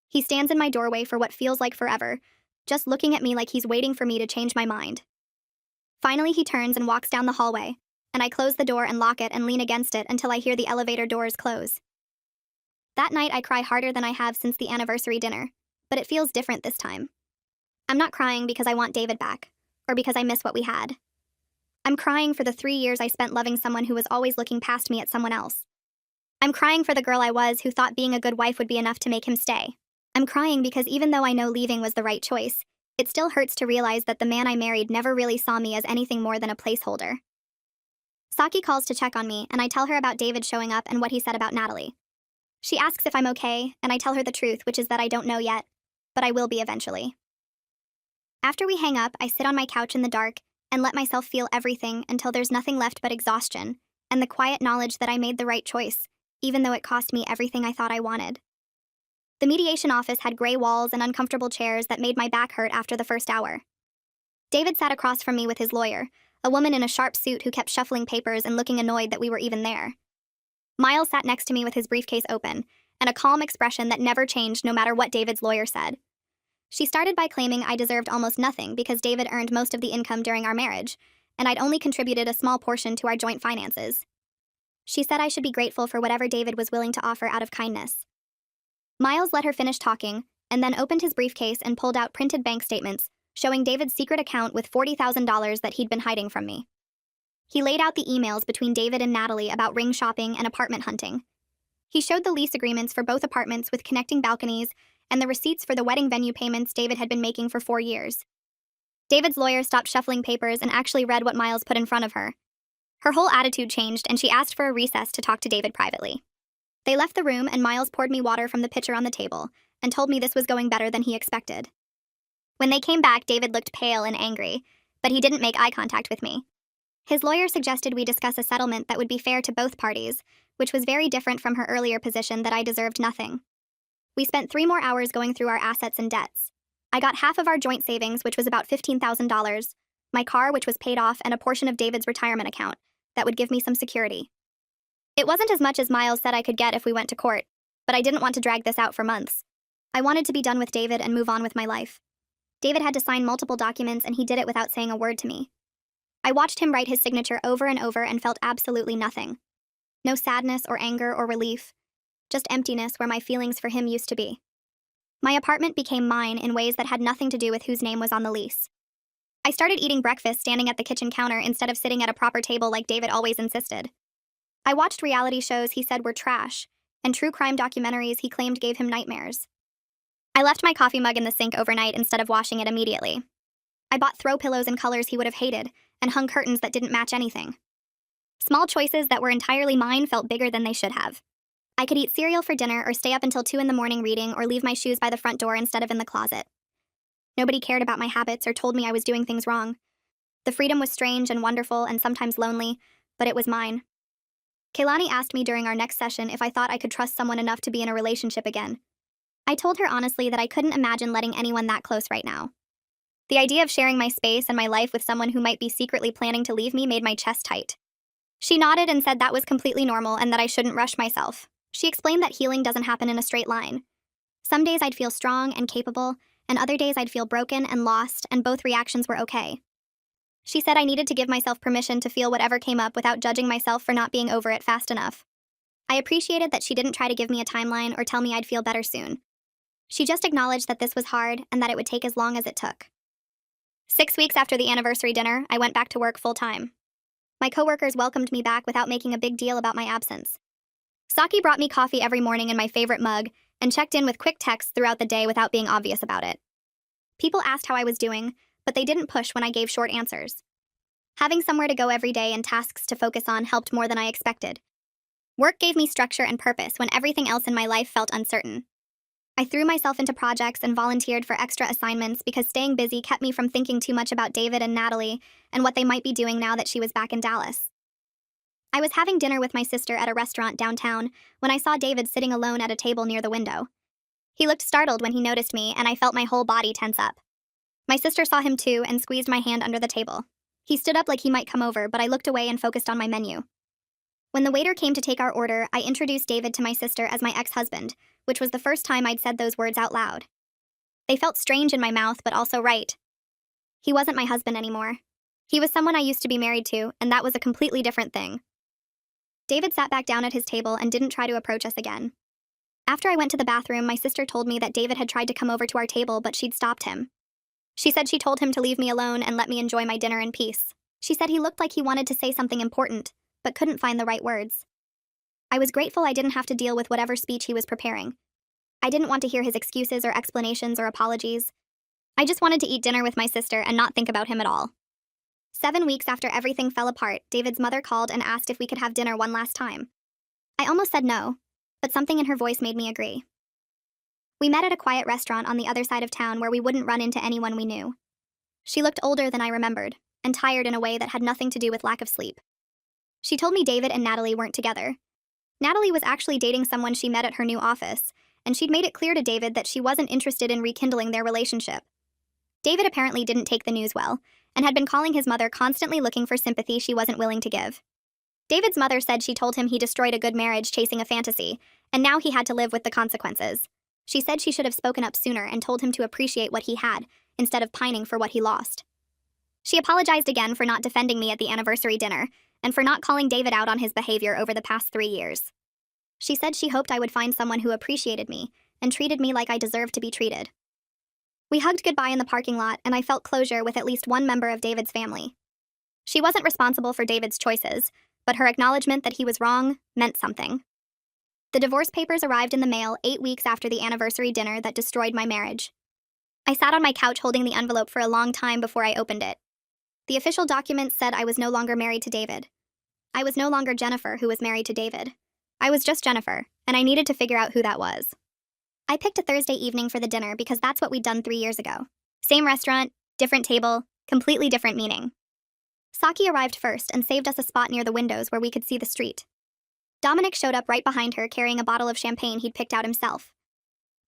[SPEAKER 2] He stands in my doorway for what feels like forever, just looking at me like he's waiting for me to change my mind. Finally, he turns and walks down the hallway, and I close the door and lock it and lean against it until I hear the elevator doors close. That night, I cry harder than I have since the anniversary dinner, but it feels different this time. I'm not crying because I want David back, or because I miss what we had. I'm crying for the 3 years I spent loving someone who was always looking past me at someone else. I'm crying for the girl I was who thought being a good wife would be enough to make him stay. I'm crying because even though I know leaving was the right choice, it still hurts to realize that the man I married never really saw me as anything more than a placeholder. Saki calls to check on me, and I tell her about David showing up and what he said about Natalie. She asks if I'm okay, and I tell her the truth, which is that I don't know yet, but I will be eventually. After we hang up, I sit on my couch in the dark and let myself feel everything until there's nothing left but exhaustion and the quiet knowledge that I made the right choice, even though it cost me everything I thought I wanted. The mediation office had gray walls and uncomfortable chairs that made my back hurt after the first hour. David sat across from me with his lawyer, a woman in a sharp suit who kept shuffling papers and looking annoyed that we were even there. Miles sat next to me with his briefcase open, and a calm expression that never changed no matter what David's lawyer said. She started by claiming I deserved almost nothing because David earned most of the income during our marriage, and I'd only contributed a small portion to our joint finances. She said I should be grateful for whatever David was willing to offer out of kindness. Miles let her finish talking, and then opened his briefcase and pulled out printed bank statements showing David's secret account with $40,000 that he'd been hiding from me. He laid out the emails between David and Natalie about ring shopping and apartment hunting. He showed the lease agreements for both apartments with connecting balconies and the receipts for the wedding venue payments David had been making for 4 years. David's lawyer stopped shuffling papers and actually read what Miles put in front of her. Her whole attitude changed, and she asked for a recess to talk to David privately. They left the room, and Miles poured me water from the pitcher on the table and told me this was going better than he expected. When they came back, David looked pale and angry, but he didn't make eye contact with me. His lawyer suggested we discuss a settlement that would be fair to both parties, which was very different from her earlier position that I deserved nothing. We spent 3 more hours going through our assets and debts. I got half of our joint savings, which was about $15,000, my car, which was paid off, and a portion of David's retirement account that would give me some security. It wasn't as much as Miles said I could get if we went to court, but I didn't want to drag this out for months. I wanted to be done with David and move on with my life. David had to sign multiple documents, and he did it without saying a word to me. I watched him write his signature over and over and felt absolutely nothing. No sadness or anger or relief, just emptiness where my feelings for him used to be. My apartment became mine in ways that had nothing to do with whose name was on the lease. I started eating breakfast standing at the kitchen counter instead of sitting at a proper table like David always insisted. I watched reality shows he said were trash, and true crime documentaries he claimed gave him nightmares. I left my coffee mug in the sink overnight instead of washing it immediately. I bought throw pillows in colors he would have hated, and hung curtains that didn't match anything. Small choices that were entirely mine felt bigger than they should have. I could eat cereal for dinner or stay up until 2 in the morning reading or leave my shoes by the front door instead of in the closet. Nobody cared about my habits or told me I was doing things wrong. The freedom was strange and wonderful and sometimes lonely, but it was mine. Kaylani asked me during our next session if I thought I could trust someone enough to be in a relationship again. I told her honestly that I couldn't imagine letting anyone that close right now. The idea of sharing my space and my life with someone who might be secretly planning to leave me made my chest tight. She nodded and said that was completely normal and that I shouldn't rush myself. She explained that healing doesn't happen in a straight line. Some days I'd feel strong and capable, and other days I'd feel broken and lost, and both reactions were okay. She said I needed to give myself permission to feel whatever came up without judging myself for not being over it fast enough. I appreciated that she didn't try to give me a timeline or tell me I'd feel better soon. She just acknowledged that this was hard and that it would take as long as it took. 6 weeks after the anniversary dinner, I went back to work full-time. My coworkers welcomed me back without making a big deal about my absence. Saki brought me coffee every morning in my favorite mug and checked in with quick texts throughout the day without being obvious about it. People asked how I was doing, but they didn't push when I gave short answers. Having somewhere to go every day and tasks to focus on helped more than I expected. Work gave me structure and purpose when everything else in my life felt uncertain. I threw myself into projects and volunteered for extra assignments because staying busy kept me from thinking too much about David and Natalie and what they might be doing now that she was back in Dallas. I was having dinner with my sister at a restaurant downtown when I saw David sitting alone at a table near the window. He looked startled when he noticed me, and I felt my whole body tense up. My sister saw him too and squeezed my hand under the table. He stood up like he might come over, but I looked away and focused on my menu. When the waiter came to take our order, I introduced David to my sister as my ex-husband, which was the first time I'd said those words out loud. They felt strange in my mouth, but also right. He wasn't my husband anymore. He was someone I used to be married to, and that was a completely different thing. David sat back down at his table and didn't try to approach us again. After I went to the bathroom, my sister told me that David had tried to come over to our table, but she'd stopped him. She said she told him to leave me alone and let me enjoy my dinner in peace. She said he looked like he wanted to say something important, but couldn't find the right words. I was grateful I didn't have to deal with whatever speech he was preparing. I didn't want to hear his excuses or explanations or apologies. I just wanted to eat dinner with my sister and not think about him at all. 7 weeks after everything fell apart, David's mother called and asked if we could have dinner one last time. I almost said no, but something in her voice made me agree. We met at a quiet restaurant on the other side of town where we wouldn't run into anyone we knew. She looked older than I remembered, and tired in a way that had nothing to do with lack of sleep. She told me David and Natalie weren't together. Natalie was actually dating someone she met at her new office, and she'd made it clear to David that she wasn't interested in rekindling their relationship. David apparently didn't take the news well, and had been calling his mother constantly looking for sympathy she wasn't willing to give. David's mother said she told him he destroyed a good marriage chasing a fantasy, and now he had to live with the consequences. She said she should have spoken up sooner and told him to appreciate what he had, instead of pining for what he lost. She apologized again for not defending me at the anniversary dinner, and for not calling David out on his behavior over the past 3 years. She said she hoped I would find someone who appreciated me, and treated me like I deserved to be treated. We hugged goodbye in the parking lot, and I felt closure with at least one member of David's family. She wasn't responsible for David's choices, but her acknowledgement that he was wrong meant something. The divorce papers arrived in the mail 8 weeks after the anniversary dinner that destroyed my marriage. I sat on my couch holding the envelope for a long time before I opened it. The official documents said I was no longer married to David. I was no longer Jennifer, who was married to David. I was just Jennifer, and I needed to figure out who that was. I picked a Thursday evening for the dinner because that's what we'd done 3 years ago. Same restaurant, different table, completely different meaning. Saki arrived first and saved us a spot near the windows where we could see the street. Dominic showed up right behind her carrying a bottle of champagne he'd picked out himself.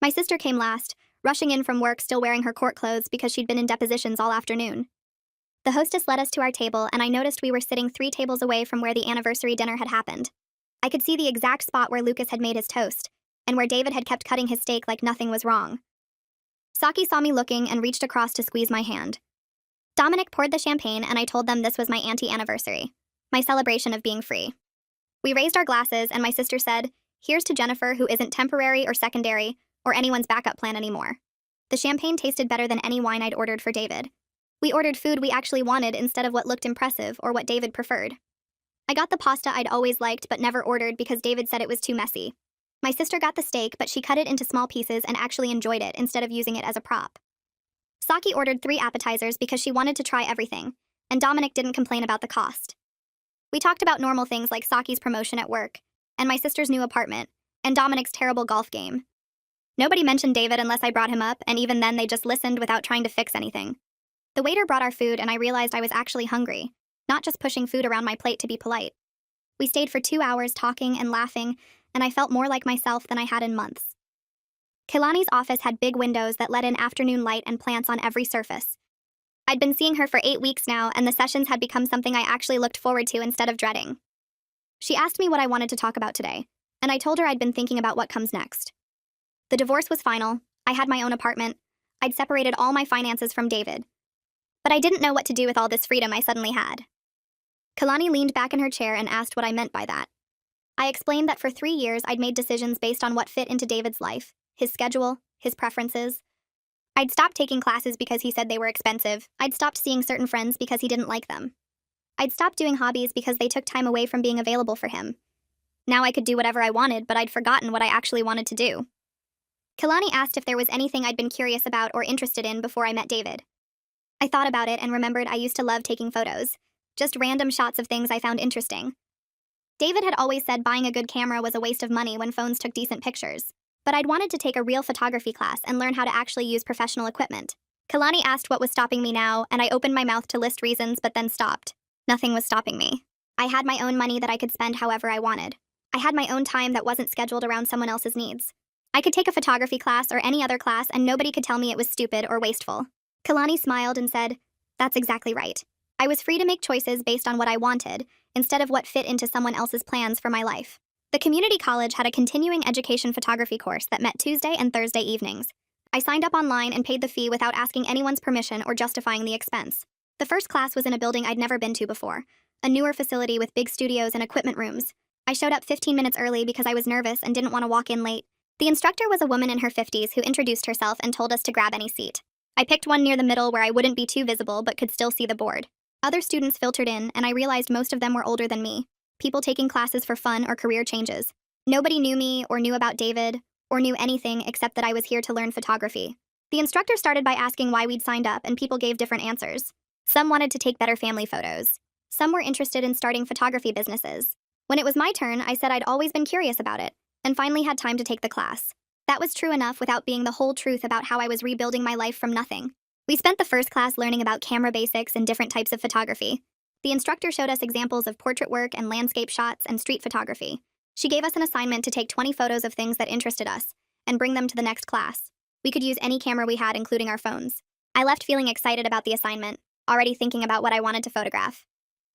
[SPEAKER 2] My sister came last, rushing in from work still wearing her court clothes because she'd been in depositions all afternoon. The hostess led us to our table, and I noticed we were sitting 3 tables away from where the anniversary dinner had happened. I could see the exact spot where Lucas had made his toast, and where David had kept cutting his steak like nothing was wrong. Saki saw me looking and reached across to squeeze my hand. Dominic poured the champagne, and I told them this was my anti-anniversary, my celebration of being free. We raised our glasses, and my sister said, "Here's to Jennifer, who isn't temporary or secondary or anyone's backup plan anymore." The champagne tasted better than any wine I'd ordered for David. We ordered food we actually wanted instead of what looked impressive or what David preferred. I got the pasta I'd always liked but never ordered because David said it was too messy. My sister got the steak, but she cut it into small pieces and actually enjoyed it instead of using it as a prop. Saki ordered 3 appetizers because she wanted to try everything, and Dominic didn't complain about the cost. We talked about normal things like Saki's promotion at work, and my sister's new apartment, and Dominic's terrible golf game. Nobody mentioned David unless I brought him up, and even then they just listened without trying to fix anything. The waiter brought our food, and I realized I was actually hungry, not just pushing food around my plate to be polite. We stayed for 2 hours talking and laughing, and I felt more like myself than I had in months. Kehlani's office had big windows that let in afternoon light and plants on every surface. I'd been seeing her for 8 weeks now, and the sessions had become something I actually looked forward to instead of dreading. She asked me what I wanted to talk about today, and I told her I'd been thinking about what comes next. The divorce was final. I had my own apartment. I'd separated all my finances from David. But I didn't know what to do with all this freedom I suddenly had. Kehlani leaned back in her chair and asked what I meant by that. I explained that for 3 years I'd made decisions based on what fit into David's life, his schedule, his preferences. I'd stopped taking classes because he said they were expensive. I'd stopped seeing certain friends because he didn't like them. I'd stopped doing hobbies because they took time away from being available for him. Now I could do whatever I wanted, but I'd forgotten what I actually wanted to do. Kehlani asked if there was anything I'd been curious about or interested in before I met David. I thought about it and remembered I used to love taking photos, just random shots of things I found interesting. David had always said buying a good camera was a waste of money when phones took decent pictures, but I'd wanted to take a real photography class and learn how to actually use professional equipment. Kehlani asked what was stopping me now, and I opened my mouth to list reasons but then stopped. Nothing was stopping me. I had my own money that I could spend however I wanted. I had my own time that wasn't scheduled around someone else's needs. I could take a photography class or any other class and nobody could tell me it was stupid or wasteful. Kehlani smiled and said, "That's exactly right. I was free to make choices based on what I wanted, instead of what fit into someone else's plans for my life." The community college had a continuing education photography course that met Tuesday and Thursday evenings. I signed up online and paid the fee without asking anyone's permission or justifying the expense. The first class was in a building I'd never been to before, a newer facility with big studios and equipment rooms. I showed up 15 minutes early because I was nervous and didn't want to walk in late. The instructor was a woman in her 50s who introduced herself and told us to grab any seat. I picked one near the middle where I wouldn't be too visible but could still see the board. Other students filtered in, and I realized most of them were older than me, people taking classes for fun or career changes. Nobody knew me or knew about David or knew anything except that I was here to learn photography. The instructor started by asking why we'd signed up, and people gave different answers. Some wanted to take better family photos. Some were interested in starting photography businesses. When it was my turn, I said I'd always been curious about it, and finally had time to take the class. That was true enough without being the whole truth about how I was rebuilding my life from nothing. We spent the first class learning about camera basics and different types of photography. The instructor showed us examples of portrait work and landscape shots and street photography. She gave us an assignment to take 20 photos of things that interested us and bring them to the next class. We could use any camera we had, including our phones. I left feeling excited about the assignment, already thinking about what I wanted to photograph.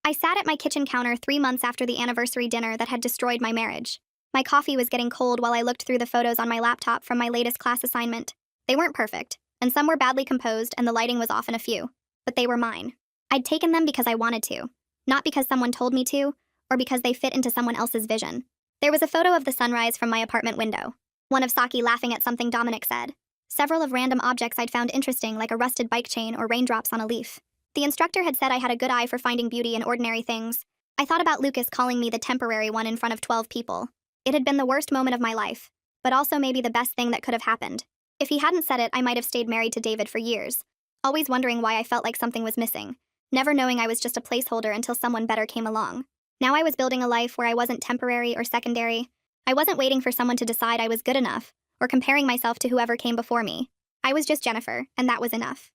[SPEAKER 2] I sat at my kitchen counter 3 months after the anniversary dinner that had destroyed my marriage. My coffee was getting cold while I looked through the photos on my laptop from my latest class assignment. They weren't perfect, and some were badly composed and the lighting was off in a few, but they were mine. I'd taken them because I wanted to, not because someone told me to, or because they fit into someone else's vision. There was a photo of the sunrise from my apartment window, one of Saki laughing at something Dominic said, several of random objects I'd found interesting like a rusted bike chain or raindrops on a leaf. The instructor had said I had a good eye for finding beauty in ordinary things. I thought about Lucas calling me the temporary one in front of 12 people. It had been the worst moment of my life, but also maybe the best thing that could have happened. If he hadn't said it, I might have stayed married to David for years, always wondering why I felt like something was missing, never knowing I was just a placeholder until someone better came along. Now I was building a life where I wasn't temporary or secondary. I wasn't waiting for someone to decide I was good enough, or comparing myself to whoever came before me. I was just Jennifer, and that was enough.